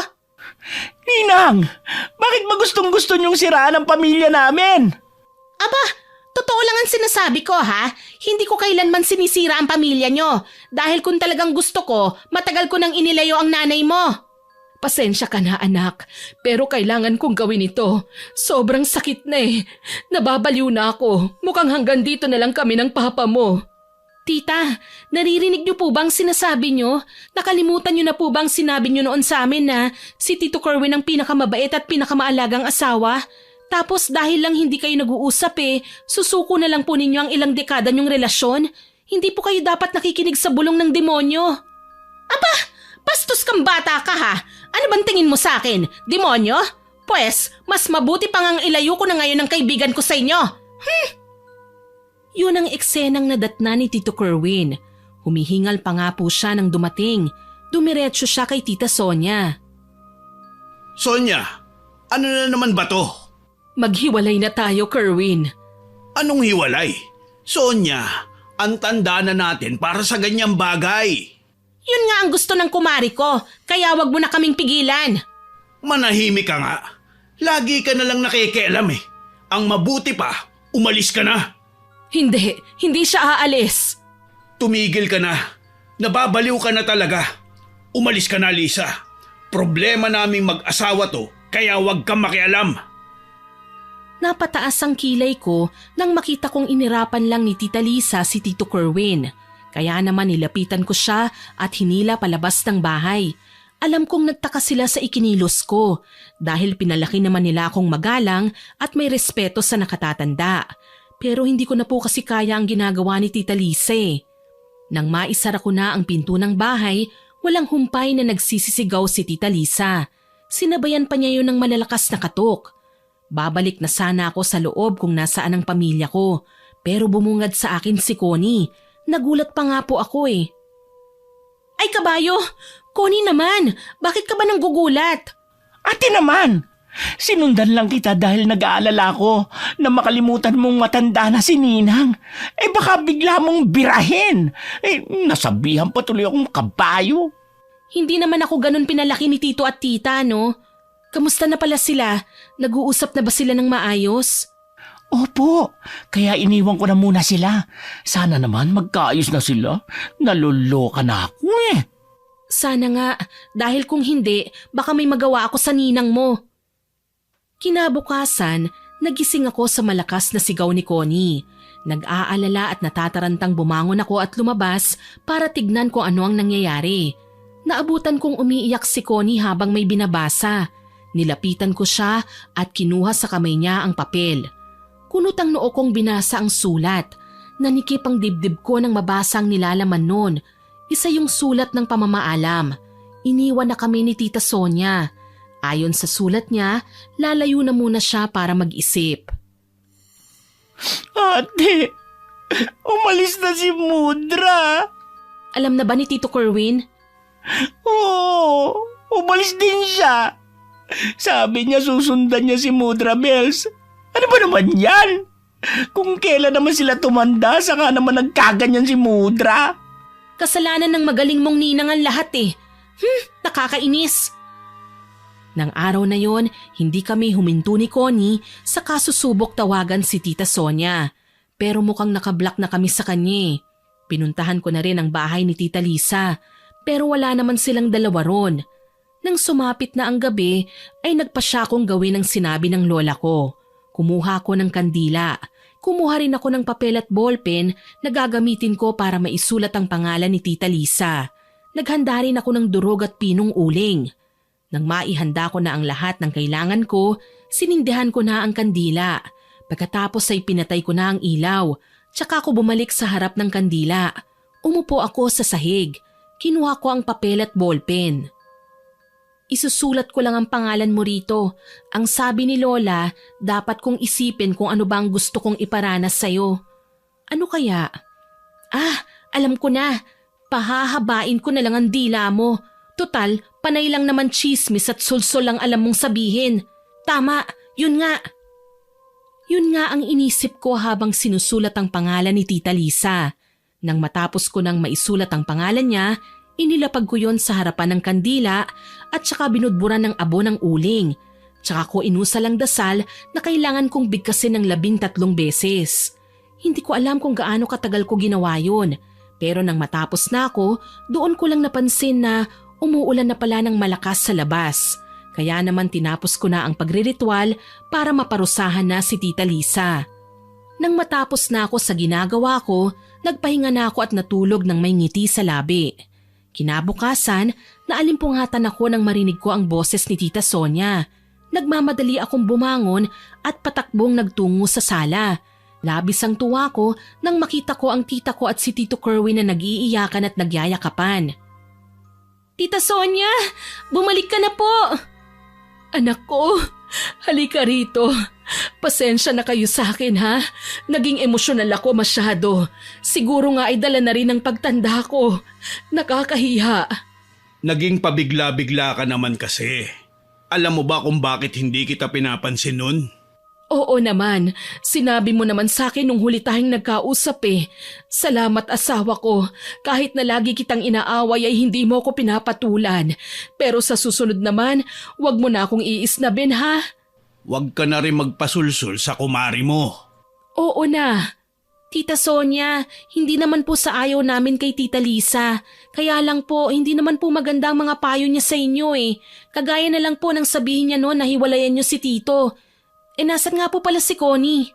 Ninang, bakit ba gustong-gusto niyong siraan ang pamilya namin? Aba, totoo lang ang sinasabi ko ha. Hindi ko kailanman sinisira ang pamilya nyo. Dahil kung talagang gusto ko, matagal ko nang inilayo ang nanay mo. Pasensya ka na anak, pero kailangan kong gawin ito. Sobrang sakit na Nababaliw na ako. Mukhang hanggang dito na lang kami ng papa mo. Tita, naririnig niyo po bang sinasabi niyo? Nakalimutan niyo na po bang sinabi niyo noon sa amin na si Tito Kerwin ang pinakamabait at pinakamaalagang asawa? Tapos dahil lang hindi kayo nag-uusap susuko na lang po ninyo ang ilang dekada niyong relasyon? Hindi po kayo dapat nakikinig sa bulong ng demonyo. Aba, bastos kang bata ka ha. Ano bang tingin mo sa akin? Demonyo? Pwes, mas mabuti pang ang ilayo ko na ngayon ng kaibigan ko sa inyo. Yun ang eksenang nadatna ni Tito Kerwin. Humihingal pa nga po siya nang dumating. Dumiretso siya kay Tita Sonia. Sonia, ano na naman ba to? Maghiwalay na tayo, Kerwin. Anong hiwalay? Sonia, ang tanda na natin para sa ganyang bagay. Yun nga ang gusto ng kumari ko, kaya wag mo na kaming pigilan. Manahimik ka nga. Lagi ka na lang nakikialam Ang mabuti pa, umalis ka na. Hindi siya aalis. Tumigil ka na. Nababaliw ka na talaga. Umalis ka na, Lisa. Problema naming mag-asawa to, kaya huwag kang makialam. Napataas ang kilay ko nang makita kong inirapan lang ni Tita Lisa si Tito Kerwin. Kaya naman nilapitan ko siya at hinila palabas ng bahay. Alam kong nagtaka sila sa ikinilos ko dahil pinalaki naman nila akong magalang at may respeto sa nakatatanda. Pero hindi ko na po kasi kaya ang ginagawa ni Tita Lisa eh. Nang maisara ko na ang pinto ng bahay, walang humpay na nagsisisigaw si Tita Lisa. Sinabayan pa niya yun ng malalakas na katok. Babalik na sana ako sa loob kung nasaan ang pamilya ko. Pero bumungad sa akin si Connie. Nagulat pa nga po ako eh. Ay kabayo! Connie naman! Bakit ka ba nang gugulat? Ate naman! Sinundan lang kita dahil nag-aalala ko na makalimutan mong matanda na si Ninang. Baka bigla mong birahin. Nasabihan pa tuloy akong kabayo. Hindi naman ako ganun pinalaki ni Tito at Tita, no? Kamusta na pala sila? Nag-uusap na ba sila ng maayos? Opo, kaya iniwan ko na muna sila. Sana naman magkaayos na sila. Naluloka na ako eh. Sana nga, dahil kung hindi, baka may magawa ako sa ninang mo. Kinabukasan, nagising ako sa malakas na sigaw ni Connie. Nag-aalala at natatarantang bumangon ako at lumabas para tignan kung ano ang nangyayari. Naabutan kong umiiyak si Connie habang may binabasa. Nilapitan ko siya at kinuha sa kamay niya ang papel. Kunot ang noo kong binasa ang sulat. Nanikip ang dibdib ko nang mabasa ang nilalaman nun. Isa yung sulat ng pamamaalam. Iniwan na kami ni Tita Sonia. Ayon sa sulat niya, lalayo na muna siya para mag-isip. Ate, umalis na si Mudra. Alam na ba ni Tito Kerwin? Oo, umalis din siya. Sabi niya susundan niya si Mudra Bells. Ano ba naman yan? Kung kailan naman sila tumanda, saka naman nagkaganyan si Mudra. Kasalanan ng magaling mong ninang ang lahat eh. Nakakainis. Nang araw na yon, hindi kami huminto ni Connie sa kasusubok tawagan si Tita Sonia. Pero mukhang nakablock na kami sa kanya. Pinuntahan ko na rin ang bahay ni Tita Lisa, pero wala naman silang dalawa ron. Nang sumapit na ang gabi, ay nagpasya kong gawin ang sinabi ng lola ko. Kumuha ko ng kandila. Kumuha rin ako ng papel at ballpen na gagamitin ko para maisulat ang pangalan ni Tita Lisa. Naghanda rin ako ng durog at pinong uling. Nang maihanda ko na ang lahat ng kailangan ko, sinindihan ko na ang kandila. Pagkatapos ay pinatay ko na ang ilaw, tsaka ako bumalik sa harap ng kandila. Umupo ako sa sahig. Kinuha ko ang papel at ballpen. Isusulat ko lang ang pangalan mo rito. Ang sabi ni Lola, dapat kong isipin kung ano ba ang gusto kong iparanas sa'yo. Ano kaya? Alam ko na. Pahahabain ko na lang ang dila mo. Total, panay lang naman chismis at sulsol lang alam mong sabihin. Tama, yun nga. Yun nga ang inisip ko habang sinusulat ang pangalan ni Tita Lisa. Nang matapos ko nang maisulat ang pangalan niya, inilapag ko yon sa harapan ng kandila at saka binudburan ng abo ng uling. Tsaka ko inusal ang dasal na kailangan kong bigkasin ng 13 beses. Hindi ko alam kung gaano katagal ko ginawa yun. Pero nang matapos na ako, doon ko lang napansin na umuulan na pala ng malakas sa labas. Kaya naman tinapos ko na ang pagriritual para maparusahan na si Tita Lisa. Nang matapos na ako sa ginagawa ko, nagpahinga na ako at natulog ng may ngiti sa labi. Kinabukasan, naalimpungatan ako nang marinig ko ang boses ni Tita Sonia. Nagmamadali akong bumangon at patakbong nagtungo sa sala. Labis ang tuwa ko nang makita ko ang tita ko at si Tito Kerwin na nag-iiyakan at nagyayakapan. Tita Sonia, bumalik ka na po! Anak ko, halika rito. Pasensya na kayo sa akin ha. Naging emosyonal ako masyado. Siguro nga ay dala na rin ang pagtanda ko. Nakakahiya. Naging pabigla-bigla ka naman kasi. Alam mo ba kung bakit hindi kita pinapansin nun? Oo naman. Sinabi mo naman sa akin nung huli tayong nagkausap eh. Salamat asawa ko. Kahit na lagi kitang inaaway ay hindi mo ako pinapatulan. Pero sa susunod naman, wag mo na akong iisnabin ha. Huwag ka na rin magpasulsul sa kumari mo. Oo na. Tita Sonia, hindi naman po sa ayaw namin kay Tita Lisa. Kaya lang po, hindi naman po maganda ang mga payo niya sa inyo eh. Kagaya na lang po nang sabihin niya noon na hiwalayan niyo si Tito. Nasan nga po pala si Connie?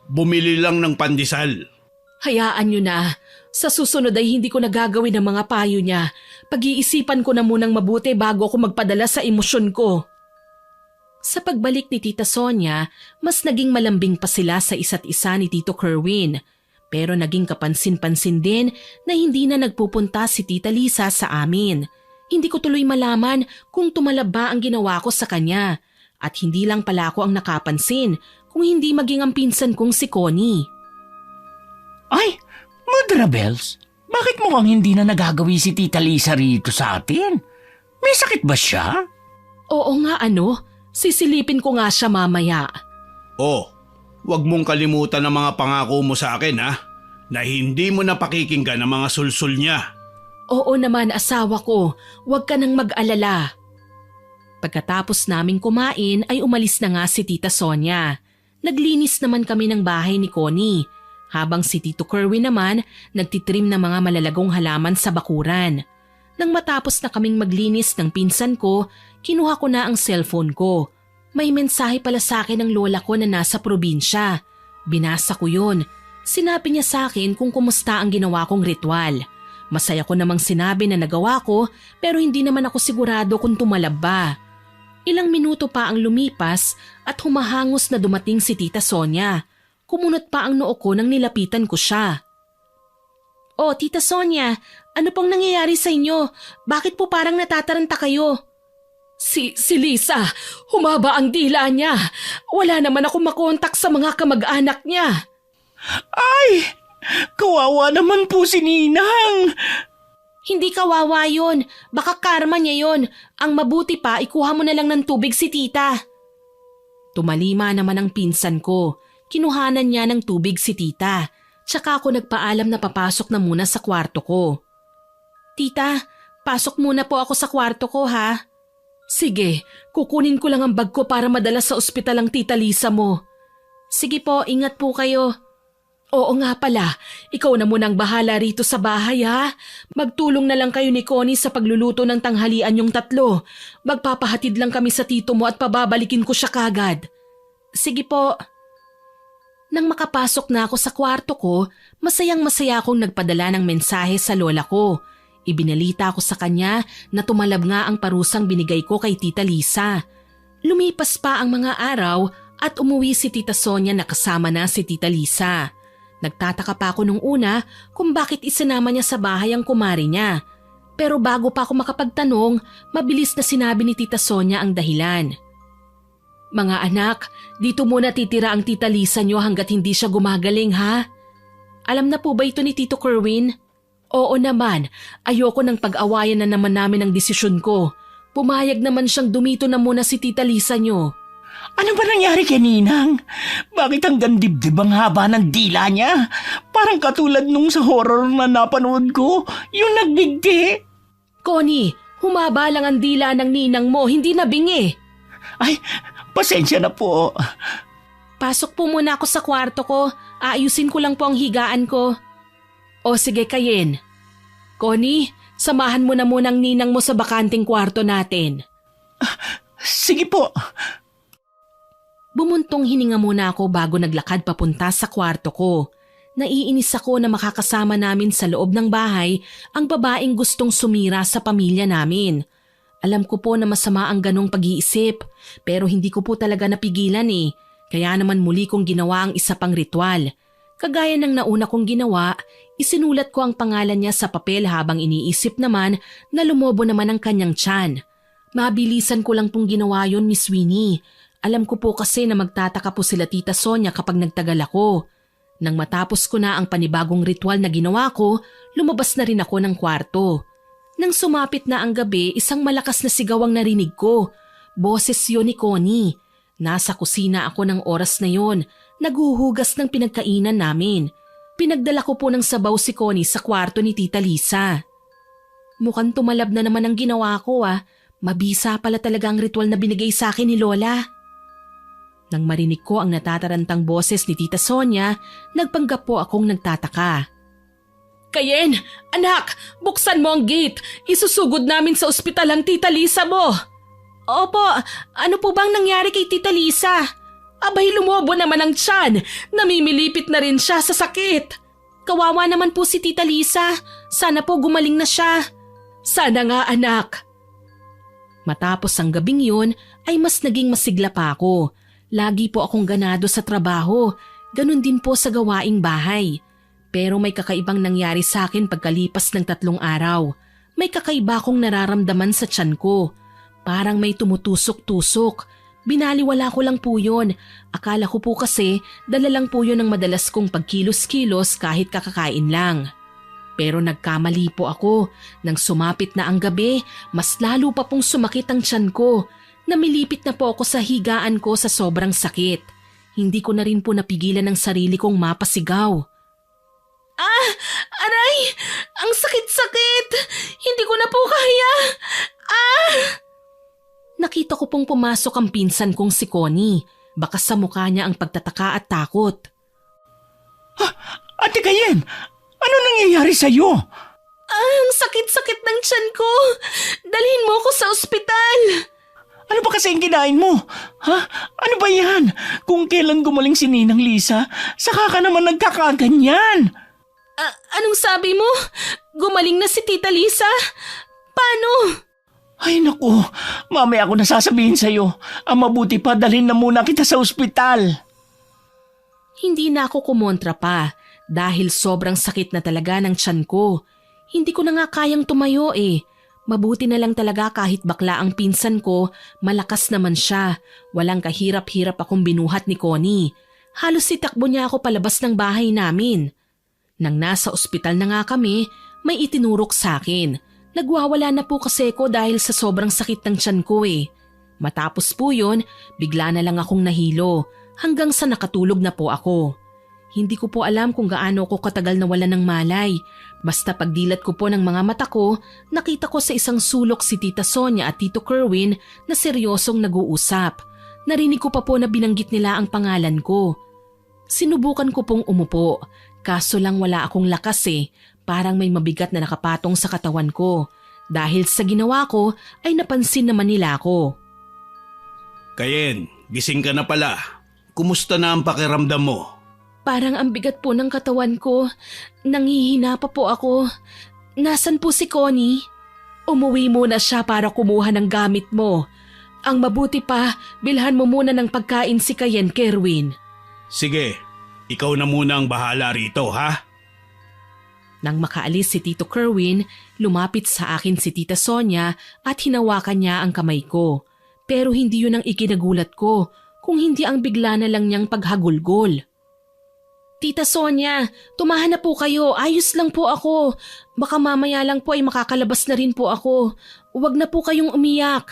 Bumili lang ng pandesal. Hayaan niyo na. Sa susunod ay hindi ko nagagawin ang mga payo niya. Pag-iisipan ko na munang mabuti bago ako magpadala sa emosyon ko. Sa pagbalik ni Tita Sonia, mas naging malambing pa sila sa isa't isa ni Tito Kerwin. Pero naging kapansin-pansin din na hindi na nagpupunta si Tita Lisa sa amin. Hindi ko tuloy malaman kung tumalab ba ang ginawa ko sa kanya. At hindi lang pala ako ang nakapansin kung hindi maging ang pinsan kong si Connie. Ay, Mudra Bells, bakit mukhang hindi na nagagawi si Tita Lisa rito sa atin? May sakit ba siya? Oo nga sisilipin ko nga siya mamaya. Oh, huwag mong kalimutan ang mga pangako mo sa akin ha, na hindi mo na pakikinggan ang mga sulsul niya. Oo naman asawa ko, huwag ka nang mag-alala. Pagkatapos naming kumain ay umalis na nga si Tita Sonia. Naglinis naman kami ng bahay ni Connie. Habang si Tito Kerwin naman nagtitrim ng mga malalagong halaman sa bakuran. Nang matapos na kaming maglinis ng pinsan ko, kinuha ko na ang cellphone ko. May mensahe pala sa akin ng lola ko na nasa probinsya. Binasa ko yun. Sinabi niya sa akin kung kumusta ang ginawa kong ritual. Masaya ko namang sinabi na nagawa ko pero hindi naman ako sigurado kung tumalab ba. Ilang minuto pa ang lumipas at humahangos na dumating si Tita Sonia. Kumunot pa ang noo ko nang nilapitan ko siya. Oh, Tita Sonia, ano pong nangyayari sa inyo? Bakit po parang natataranta kayo? Si Lisa, humaba ang dila niya. Wala naman ako makontak sa mga kamag-anak niya. Ay, kawawa naman po si Ninang. Hindi kawawa yun. Baka karma niya yun. Ang mabuti pa, ikuha mo na lang ng tubig si Tita. Tumalima naman ang pinsan ko. Kinuhanan niya ng tubig si Tita. Tsaka ako nagpaalam na papasok na muna sa kwarto ko. Tita, pasok muna po ako sa kwarto ko ha. Sige, kukunin ko lang ang bag ko para madala sa ospital ang Tita Lisa mo. Sige po, ingat po kayo. Oo nga pala, ikaw na munang bahala rito sa bahay ha. Magtulong na lang kayo ni Connie sa pagluluto ng tanghalian yung tatlo. Magpapahatid lang kami sa tito mo at pababalikin ko siya kagad. Sige po. Nang makapasok na ako sa kwarto ko, masayang-masaya akong nagpadala ng mensahe sa lola ko. Ibinalita ko sa kanya na tumalab nga ang parusang binigay ko kay Tita Lisa. Lumipas pa ang mga araw at umuwi si Tita Sonia na kasama na si Tita Lisa. Nagtataka pa ako nung una kung bakit isinama niya sa bahay ang kumari niya. Pero bago pa ako makapagtanong, mabilis na sinabi ni Tita Sonia ang dahilan. Mga anak, dito muna titira ang Tita Lisa niyo hanggat hindi siya gumagaling ha? Alam na po ba ito ni Tito Kerwin? Oo naman, ayoko nang pag-awayan na naman namin ang desisyon ko. Pumayag naman siyang dumito na muna si Tita Lisa niyo. Ano ba nangyari kay Ninang? Bakit hanggang dibdib ang haba ng dila niya? Parang katulad nung sa horror na napanood ko, yung nagbigti. Connie, humaba lang ang dila ng ninang mo, hindi na bingi. Ay, pasensya na po. Pasok po muna ako sa kwarto ko. Aayusin ko lang po ang higaan ko. O sige, Kayen. Connie, samahan mo na muna ang ninang mo sa bakanting kwarto natin. Sige po. Bumuntong hininga muna ako bago naglakad papunta sa kwarto ko. Naiinis ako na makakasama namin sa loob ng bahay ang babaeng gustong sumira sa pamilya namin. Alam ko po na masama ang ganong pag-iisip pero hindi ko po talaga napigilan eh. Kaya naman muli kong ginawa ang isa pang ritual. Kagaya ng nauna kong ginawa, isinulat ko ang pangalan niya sa papel habang iniisip naman na lumobo naman ang kanyang tiyan. Mabilisan ko lang pong ginawa yon, Miss Winnie. Alam ko po kasi na magtataka po sila Tita Sonia kapag nagtagal ako. Nang matapos ko na ang panibagong ritual na ginawa ko, lumabas na rin ako ng kwarto. Nang sumapit na ang gabi, isang malakas na sigaw ang narinig ko. Boses yun ni Connie. Nasa kusina ako ng oras na yon, naghuhugas ng pinagkainan namin. Pinagdala ko po ng sabaw si Connie sa kwarto ni Tita Lisa. Mukhang tumalab na naman ang ginawa ko ah. Mabisa pala talaga ang ritual na binigay sa akin ni Lola. Nang marinig ko ang natatarantang boses ni Tita Sonia, nagpanggap po akong nagtataka. Kayen, anak, buksan mo ang gate. Isusugod namin sa ospital ang Tita Lisa mo. Opo, ano po bang nangyari kay Tita Lisa? Abay, lumobo naman ang tiyan. Namimilipit na rin siya sa sakit. Kawawa naman po si Tita Lisa. Sana po gumaling na siya. Sana nga, anak. Matapos ang gabing yun, ay mas naging masigla pa ako. Lagi po akong ganado sa trabaho. Ganun din po sa gawaing bahay. Pero may kakaibang nangyari sa akin pagkalipas ng 3 araw. May kakaiba akong nararamdaman sa tiyan ko. Parang may tumutusok-tusok. Binaliwala ko lang po yun. Akala ko po kasi dala lang po yun ng madalas kong pagkilos-kilos kahit kakakain lang. Pero nagkamali po ako. Nang sumapit na ang gabi, mas lalo pa pong sumakit ang tiyan ko. Namilipit na po ako sa higaan ko sa sobrang sakit. Hindi ko na rin po napigilan ang sarili kong mapasigaw. Ah! Aray! Ang sakit-sakit! Hindi ko na po kaya! Ah! Nakita ko pong pumasok ang pinsan kong si Connie. Baka sa mukha niya ang pagtataka at takot. Ate Kayen, ano nangyayari sa'yo? Ang sakit-sakit ng tiyan ko! Dalhin mo ako sa ospital! Ano ba kasi ang kinain mo? Ha? Ano ba yan? Kung kailan gumaling si Ninang Lisa, saka ka naman nagkakaganyan. Anong sabi mo? Gumaling na si Tita Lisa? Paano? Ay naku, mamaya ako nasasabihin sa'yo. Ang mabuti pa, dalhin na muna kita sa ospital. Hindi na ako kumontra pa dahil sobrang sakit na talaga ng tiyan ko. Hindi ko na nga kayang tumayo eh. Mabuti na lang talaga kahit bakla ang pinsan ko, malakas naman siya. Walang kahirap-hirap akong binuhat ni Connie. Halos itakbo niya ako palabas ng bahay namin. Nang nasa ospital na nga kami, may itinurok sa akin. Nagwawala na po kasi ko dahil sa sobrang sakit ng tiyan ko eh. Matapos po yun, bigla na lang akong nahilo hanggang sa nakatulog na po ako. Hindi ko po alam kung gaano ko katagal na wala ng malay. Basta pagdilat ko po ng mga mata ko, nakita ko sa isang sulok si Tita Sonia at Tito Kerwin na seryosong nag-uusap. Narinig ko pa po na binanggit nila ang pangalan ko. Sinubukan ko pong umupo, kaso lang wala akong lakas eh. Parang may mabigat na nakapatong sa katawan ko. Dahil sa ginawa ko ay napansin naman nila ako. Kayen, gising ka na pala. Kumusta na ang pakiramdam mo? Parang ang bigat po ng katawan ko. Nangihina pa po ako. Nasaan po si Connie? Umuwi muna siya para kumuha ng gamit mo. Ang mabuti pa, bilhan mo muna ng pagkain si Kayen, Kerwin. Sige, ikaw na muna ang bahala rito, ha? Nang makaalis si Tito Kerwin, lumapit sa akin si Tita Sonia at hinawakan niya ang kamay ko. Pero hindi yun ang ikinagulat ko, kung hindi ang bigla na lang niyang paghagulgol. Tita Sonia, tumahan na po kayo. Ayos lang po ako. Baka mamaya lang po ay makakalabas na rin po ako. Huwag na po kayong umiyak.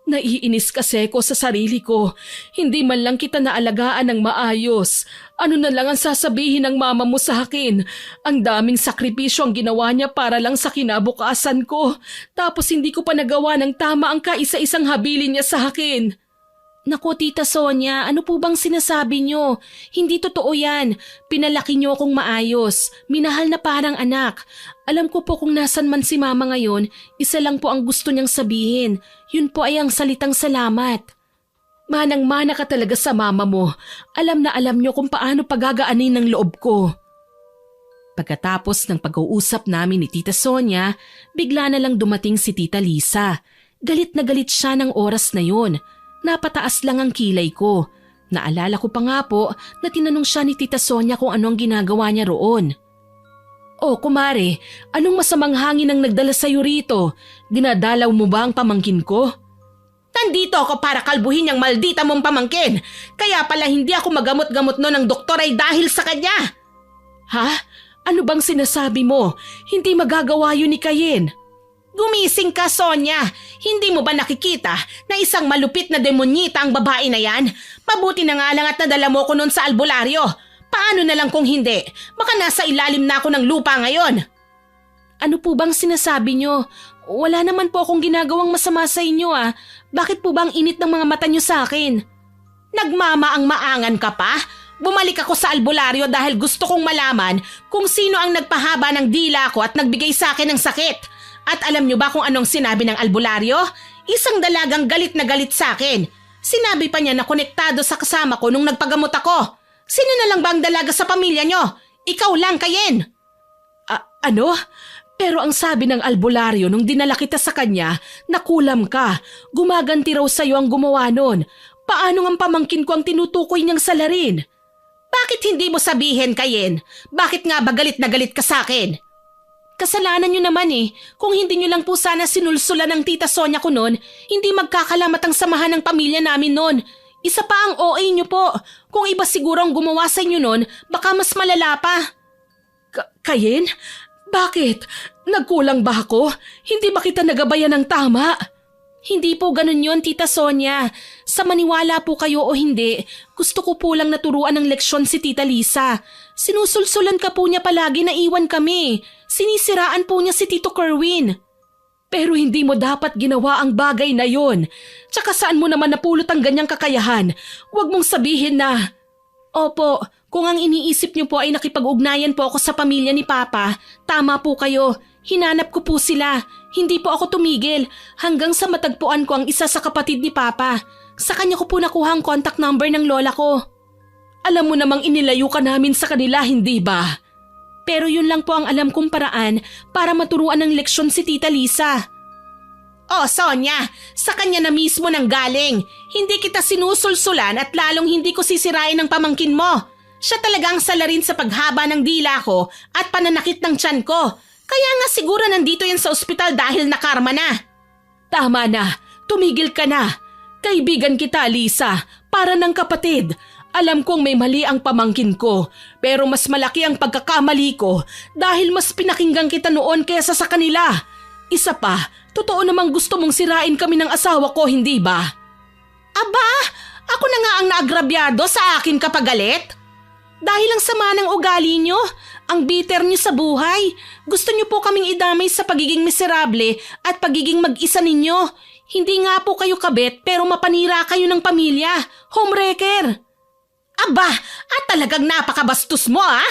Naiinis kasi ko sa sarili ko. Hindi man lang kita naalagaan ng maayos. Ano na lang ang sasabihin ng mama mo sa akin? Ang daming sakripisyo ang ginawa niya para lang sa kinabukasan ko. Tapos hindi ko pa nagawa ng tama ang kaisa-isang habilin niya sa akin. Naku, Tita Sonia, ano po bang sinasabi niyo? Hindi totoo yan. Pinalaki niyo akong maayos. Minahal na parang anak. Alam ko po kung nasan man si Mama ngayon, isa lang po ang gusto niyang sabihin. Yun po ay ang salitang salamat. Manang-mana ka talaga sa mama mo. Alam na alam niyo kung paano pagagaanin ng loob ko. Pagkatapos ng pag-uusap namin ni Tita Sonia, bigla na lang dumating si Tita Lisa. Galit na galit siya ng oras na yun. Napataas lang ang kilay ko. Naalala ko pa nga po na tinanong siya ni Tita Sonia kung ano ang ginagawa niya roon. Oh, kumare, anong masamang hangin ang nagdala sa'yo rito? Dinadalaw mo ba ang pamangkin ko? Nandito ako para kalbuhin yung maldita mong pamangkin. Kaya pala hindi ako magamot-gamot no ng doktor ay dahil sa kanya. Ha? Ano bang sinasabi mo? Hindi magagawa yun ni Kayen. Gumising ka, Sonia. Hindi mo ba nakikita na isang malupit na demonyita ang babae na yan? Mabuti na nga lang at nadala mo ko noon sa albularyo. Paano na lang kung hindi? Baka nasa ilalim na ako ng lupa ngayon. Ano po bang sinasabi nyo? Wala naman po akong ginagawang masama sa inyo ah. Bakit po bang init ng mga mata nyo sa akin? Nagmamaang-maangan ka pa? Bumalik ako sa albularyo dahil gusto kong malaman kung sino ang nagpahaba ng dila ko at nagbigay sa akin ng sakit. At alam niyo ba kung anong sinabi ng albularyo? Isang dalagang galit na galit sa akin. Sinabi pa niya na konektado sa kasama ko nung nagpagamot ako. Sino na lang ba ang dalaga sa pamilya niyo? Ikaw lang, Kayen. Ano? Pero ang sabi ng albularyo nung dinala kita sa kanya, nakulam ka. Gumaganti raw sa'yo ang gumawa nun. Paano ang pamangkin ko ang tinutukoy niyang salarin? Bakit hindi mo sabihin, Kayen? Bakit nga ba galit na galit ka sa akin? Kasalanan niyo naman eh. Kung hindi niyo lang po sana sinulsulan ng tita Sonia ko noon, hindi magkakalamat ang samahan ng pamilya namin noon. Isa pa ang OA niyo po. Kung iba siguro ang gumawa sa inyo noon, baka mas malala pa. Kayen? Bakit? Nagkulang ba ako? Hindi ba kita nagabayan ng tama? Hindi po ganun yun, Tita Sonia. Sa maniwala po kayo o hindi, gusto ko po lang naturuan ng leksyon si Tita Lisa. Sinusulsulan ka po niya palagi na iwan kami. Sinisiraan po niya si Tito Kerwin. Pero hindi mo dapat ginawa ang bagay na yon. Tsaka saan mo naman napulot ang ganyang kakayahan? Huwag mong sabihin na... Opo, kung ang iniisip niyo po ay nakipag-ugnayan po ako sa pamilya ni Papa, tama po kayo. Hinanap ko po sila. Hindi po ako tumigil hanggang sa matagpuan ko ang isa sa kapatid ni Papa. Sa kanya ko po nakuha ang contact number ng lola ko. Alam mo namang inilayo ka namin sa kanila, hindi ba? Pero yun lang po ang alam kong paraan para maturuan ng leksyon si Tita Lisa. Oh, Sonia, sa kanya na mismo nang galing. Hindi kita sinusulsulan at lalong hindi ko sisirain ang pamangkin mo. Siya talaga ang salarin sa paghaba ng dila ko at pananakit ng tiyan ko. Kaya nga siguro nandito yan sa ospital dahil nakarma na. Tama na, tumigil ka na. Kaibigan kita, Lisa, para ng kapatid. Alam kong may mali ang pamangkin ko, pero mas malaki ang pagkakamali ko dahil mas pinakinggan kita noon kaysa sa kanila. Isa pa, totoo namang gusto mong sirain kami ng asawa ko, hindi ba? Aba, ako na nga ang naagrabyado sa akin kapagalit. Dahil ang sama ng ugali nyo, ang bitter nyo sa buhay. Gusto nyo po kaming idamay sa pagiging miserable at pagiging mag-isa ninyo. Hindi nga po kayo kabet pero mapanira kayo ng pamilya. Homewrecker. Aba, at talagang napakabastos mo ah!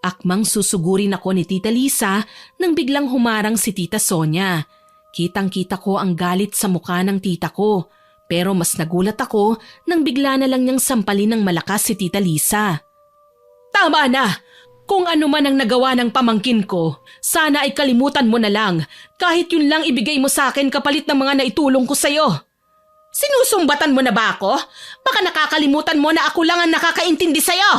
Akmang susugurin ako ni Tita Lisa nang biglang humarang si Tita Sonia. Kitang-kita ko ang galit sa mukha ng tita ko. Pero mas nagulat ako nang bigla na lang niyang sampalin ng malakas si Tita Lisa. Tama na! Kung ano man ang nagawa ng pamangkin ko, sana ay kalimutan mo na lang. Kahit yun lang ibigay mo sa akin kapalit ng mga naitulong ko sa'yo. Sinusumbatan mo na ba ako? Baka nakakalimutan mo na ako lang ang nakakaintindi sa'yo.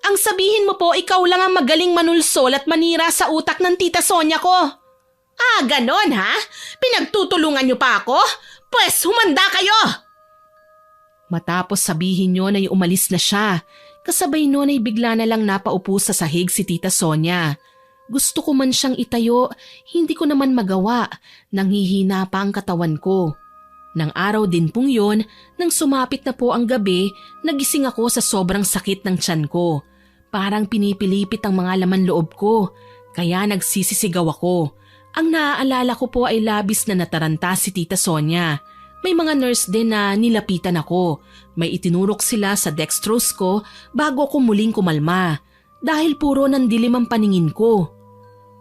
Ang sabihin mo po, ikaw lang ang magaling manulsol at manira sa utak ng Tita Sonia ko. Ah, ganon ha? Pinagtutulungan niyo pa ako? Pwes, humanda kayo! Matapos sabihin niyo na umalis na siya, kasabay noon ay bigla na lang napaupo sa sahig si Tita Sonia. Gusto ko man siyang itayo, hindi ko naman magawa, nanghihina pa ang katawan ko. Nang araw din pong yun, nang sumapit na po ang gabi, nagising ako sa sobrang sakit ng tiyan ko. Parang pinipilipit ang mga laman loob ko, kaya nagsisisigaw ako. Ang naaalala ko po ay labis na nataranta si Tita Sonia. May mga nurse din na nilapitan ako. May itinurok sila sa dextrose ko bago ko muling kumalma. Dahil puro nandilim ang paningin ko.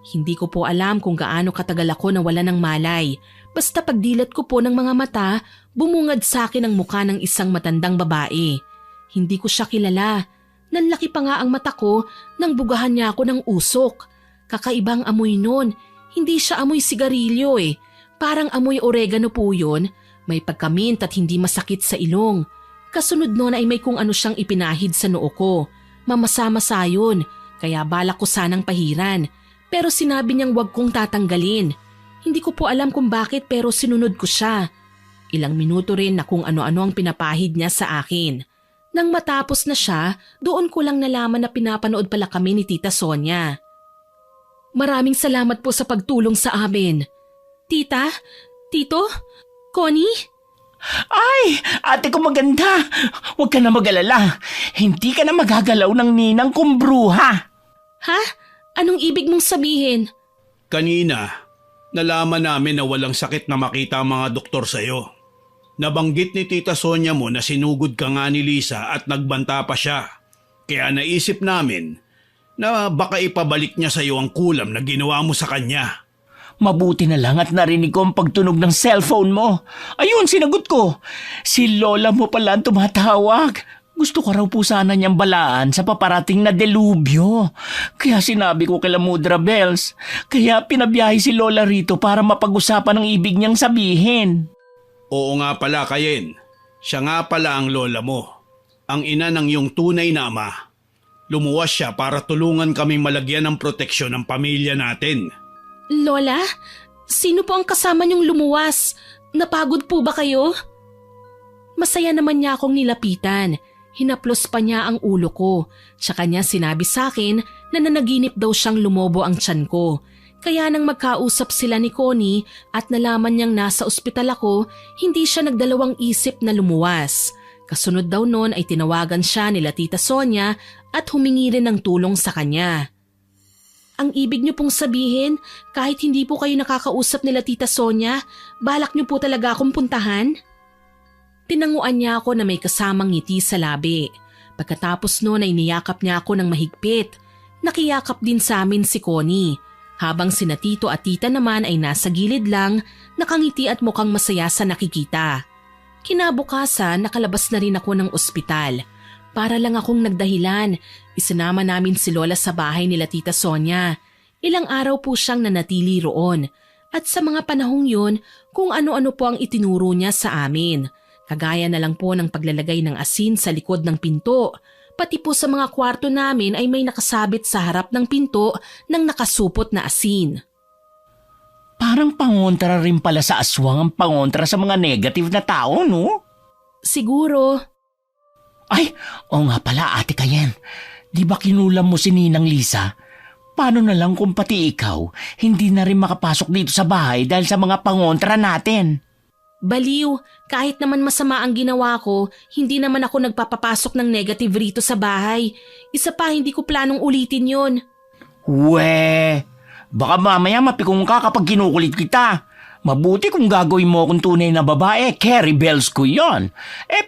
Hindi ko po alam kung gaano katagal ako nawala ng malay. Basta pagdilat ko po ng mga mata, bumungad sa akin ang mukha ng isang matandang babae. Hindi ko siya kilala. Nanlaki pa nga ang mata ko nang bugahan niya ako ng usok. Kakaibang amoy nun. Hindi siya amoy sigarilyo eh. Parang amoy oregano po yun. May pagkamint at hindi masakit sa ilong. Kasunod nun ay may kung ano siyang ipinahid sa noo ko. Mamasa-masa yun, kaya balak ko sanang pahiran. Pero sinabi niyang wag kong tatanggalin. Hindi ko po alam kung bakit pero sinunod ko siya. Ilang minuto rin na kung ano-ano ang pinapahid niya sa akin. Nang matapos na siya, doon ko lang nalaman na pinapanood pala kami ni Tita Sonia. Maraming salamat po sa pagtulong sa amin. Tita? Tito? Connie? Ay, ate ko maganda. Huwag ka na mag-alala. Hindi ka na magagalaw ng ninang kong bruha. Ha? Anong ibig mong sabihin? Kanina, nalaman namin na walang sakit na makita ang mga doktor sa'yo. Nabanggit ni Tita Sonia mo na sinugod ka nga ni Lisa at nagbanta pa siya. Kaya naisip namin na baka ipabalik niya sa iyo ang kulam na ginawa mo sa kanya. Mabuti na lang at narinig ko ang pagtunog ng cellphone mo. Ayun, sinagot ko. Si Lola mo pala ang tumatawag. Gusto ko raw po sana niyang balaan sa paparating na delubyo. Kaya sinabi ko kay Mudra Bells. Kaya pinabiyahe si Lola rito para mapag-usapan ang ibig niyang sabihin. Oo nga pala, Kayen. Siya nga pala ang lola mo. Ang ina ng iyong tunay na ama. Lumuwas siya para tulungan kaming malagyan ng proteksyon ng pamilya natin. Lola, sino po ang kasama niyong lumuwas? Napagod po ba kayo? Masaya naman niya akong nilapitan. Hinaplos pa niya ang ulo ko. Tsaka niya sinabi sa akin na nanaginip daw siyang lumobo ang tiyan ko. Kaya nang magkausap sila ni Connie at nalaman niyang nasa ospital ako, hindi siya nagdalawang isip na lumuwas. Kasunod daw noon ay tinawagan siya nila Tita Sonia at humingi rin ng tulong sa kanya. Ang ibig niyo pong sabihin, kahit hindi po kayo nakakausap nila Tita Sonia, balak niyo po talaga akong puntahan? Tinanguan niya ako na may kasamang ngiti sa labi. Pagkatapos noon ay niyakap niya ako ng mahigpit. Nakiyakap din sa amin si Connie. Habang sina Tito at Tita naman ay nasa gilid lang, nakangiti at mukhang masaya sa nakikita. Kinabukasan, nakalabas na rin ako ng ospital. Para lang akong nagdahilan, isinama namin si Lola sa bahay nila Tita Sonia. Ilang araw po siyang nanatili roon. At sa mga panahong yun, kung ano-ano po ang itinuro niya sa amin. Kagaya na lang po ng paglalagay ng asin sa likod ng pinto. Pati po sa mga kwarto namin ay may nakasabit sa harap ng pinto ng nakasupot na asin. Parang pangontra rin pala sa aswang ang pangontra sa mga negative na tao, no? Siguro. Ay, oo nga pala, Ate Kayen. Di ba kinulam mo si Ninang Lisa? Paano na lang kung pati ikaw hindi na rin makapasok dito sa bahay dahil sa mga pangontra natin? Baliw, kahit naman masama ang ginawa ko, hindi naman ako nagpapapasok ng negative rito sa bahay. Isa pa, hindi ko planong ulitin yon. We, baka mamaya mapikong ka kapag kinukulit kita. Mabuti kung gagawin mo akong tunay na babae, Carrie Bells ko yon.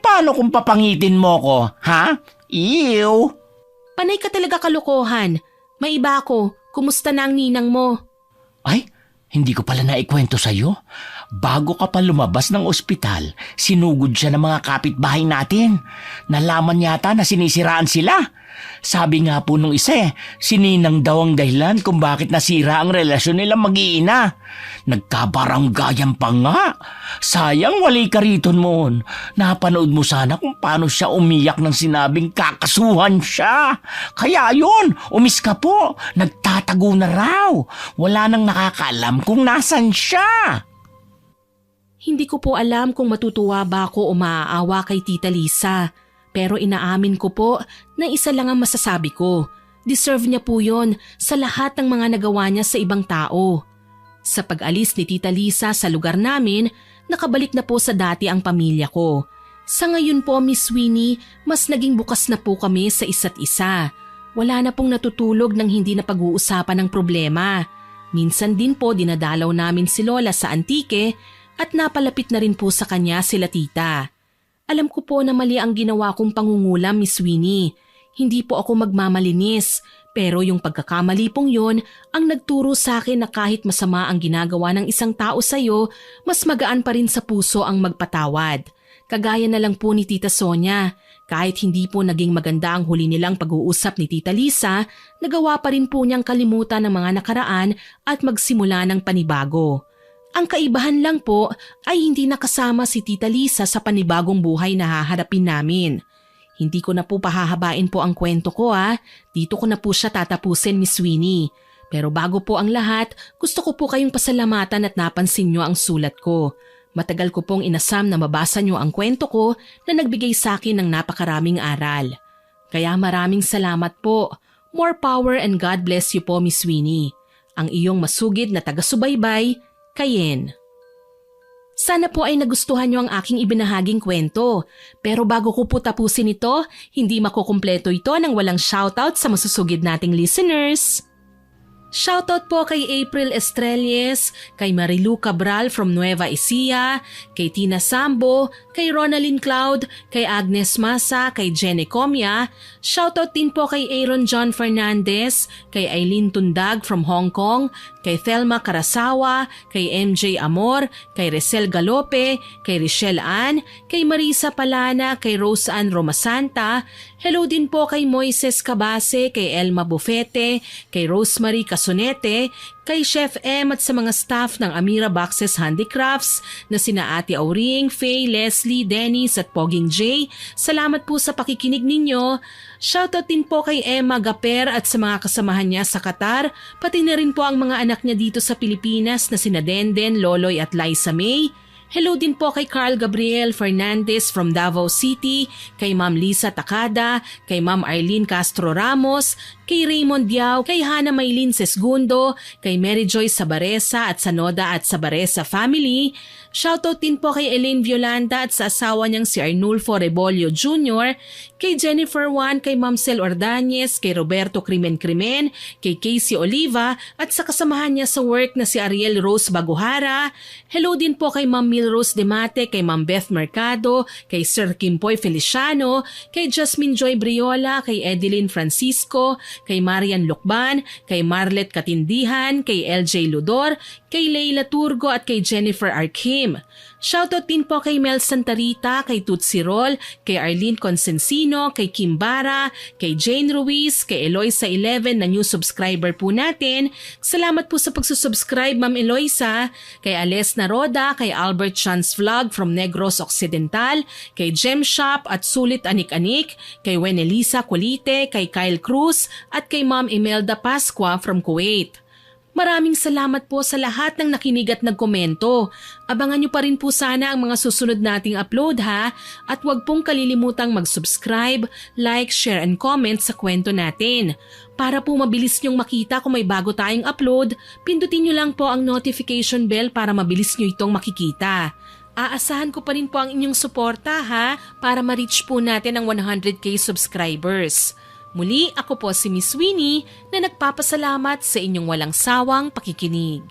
Paano kung papangitin mo ko, ha? Ew! Panay ka talaga kalokohan. May iba ako, kumusta na ang ninang mo? Ay, hindi ko pala naikwento sa'yo. Bago ka pa lumabas ng ospital, sinugod siya ng mga kapitbahay natin. Nalaman yata na sinisiraan sila. Sabi nga po nung isa si Ninang daw ang dahilan kung bakit nasira ang relasyon nila mag-iina. Nagkabaranggayan pa nga. Sayang wali ka rito noon. Napanood mo sana kung paano siya umiyak nang sinabing kakasuhan siya. Kaya yun, umis ka po. Nagtatago na raw. Wala nang nakakaalam kung nasan siya. Hindi ko po alam kung matutuwa ba ako o maaawa kay Tita Lisa. Pero inaamin ko po na isa lang ang masasabi ko. Deserve niya po yon sa lahat ng mga nagawa niya sa ibang tao. Sa pag-alis ni Tita Lisa sa lugar namin, nakabalik na po sa dati ang pamilya ko. Sa ngayon po, Miss Winnie, mas naging bukas na po kami sa isa't isa. Wala na pong natutulog nang hindi na pag-uusapan ng problema. Minsan din po dinadalaw namin si Lola sa Antique at napalapit na rin po sa kanya sila Tita. Alam ko po na mali ang ginawa kong pangungulam, Miss Winnie. Hindi po ako magmamalinis, pero yung pagkakamali pong yon ang nagturo sa akin na kahit masama ang ginagawa ng isang tao sa'yo, mas magaan pa rin sa puso ang magpatawad. Kagaya na lang po ni Tita Sonia. Kahit hindi po naging maganda ang huli nilang pag-uusap ni Tita Lisa, nagawa pa rin po niyang kalimutan ang mga nakaraan at magsimula ng panibago. Ang kaibahan lang po ay hindi nakasama si Tita Lisa sa panibagong buhay na haharapin namin. Hindi ko na po pahahabain po ang kwento ko Dito ko na po siya tatapusin, Miss Winnie. Pero bago po ang lahat, gusto ko po kayong pasalamatan at napansin nyo ang sulat ko. Matagal ko pong inasam na mabasa nyo ang kwento ko na nagbigay sa akin ng napakaraming aral. Kaya maraming salamat po. More power and God bless you po, Miss Winnie. Ang iyong masugid na taga-subaybay, Kayen. Sana po ay nagustuhan niyo ang aking ibinahaging kwento. Pero bago ko po tapusin ito, hindi makukumpleto ito nang walang shoutout sa masusugid nating listeners. Shoutout po kay April Estrelles, kay Marilu Cabral from Nueva Ecija, kay Tina Sambo, kay Ronalyn Cloud, kay Agnes Masa, kay Jenny Comia. Shoutout din po kay Aaron John Fernandez, kay Eileen Tundag from Hong Kong, kay Thelma Carasawa, kay MJ Amor, kay Resel Galope, kay Richelle Ann, kay Marisa Palana, kay Rose Ann Romasanta. Hello din po kay Moises Cabase, kay Elma Bufete, kay Rosemary Casonete, kay Chef M at sa mga staff ng Amira Boxes Handicrafts na sina Ate Auring, Faye, Leslie, Dennis at Poging J. Salamat po sa pakikinig ninyo. Shoutout din po kay Emma Gaper at sa mga kasamahan niya sa Qatar, pati na rin po ang mga anak niya dito sa Pilipinas na sina Denden, Loloy at Liza May. Hello din po kay Carl Gabriel Fernandez from Davao City, kay Ma'am Lisa Takada, kay Ma'am Arlene Castro Ramos, kay Raymond Diao, kay Hana Maylin Sesgundo, kay Mary Joy Sabaresa at Sanoda at Sabaresa family. Shoutout din po kay Elaine Violanda at sa asawa niyang si Arnulfo Rebolio Jr., kay Jennifer Juan, kay Ma'am Cel Ordanyez, kay Roberto Crimen, kay Casey Oliva at sa kasamahan niya sa work na si Ariel Rose Baguhara. Hello din po kay Ma'am Milrose Demate, kay Ma'am Beth Mercado, kay Sir Kimpoy Feliciano, kay Jasmine Joy Briola, kay Edeline Francisco, kay Marian Lukban, kay Marlet Katindihan, kay LJ Ludor, kay Leila Turgo at kay Jennifer Arkim. Shoutout din po kay Mel Santarita, kay Tutsi Roll, kay Arlene Consensino, kay Kim Bara, kay Jane Ruiz, kay Eloisa 11 na new subscriber po natin. Salamat po sa pagsusubscribe Ma'am Eloisa, kay Ales Naroda, kay Albert Chance Vlog from Negros Occidental, kay Gem Shop at Sulit Anik-Anik, kay Wenelisa Colite, kay Kyle Cruz at kay Ma'am Imelda Pascua from Kuwait. Maraming salamat po sa lahat ng nakinig at nagkomento. Abangan nyo pa rin po sana ang mga susunod nating upload ha, at huwag pong kalilimutang mag-subscribe, like, share and comment sa kwento natin. Para po mabilis nyong makita kung may bago tayong upload, pindutin nyo lang po ang notification bell para mabilis nyo itong makikita. Aasahan ko pa rin po ang inyong suporta ha, para ma-reach po natin ang 100k subscribers. Muli, ako po si Miss Winnie na nagpapasalamat sa inyong walang sawang pakikinig.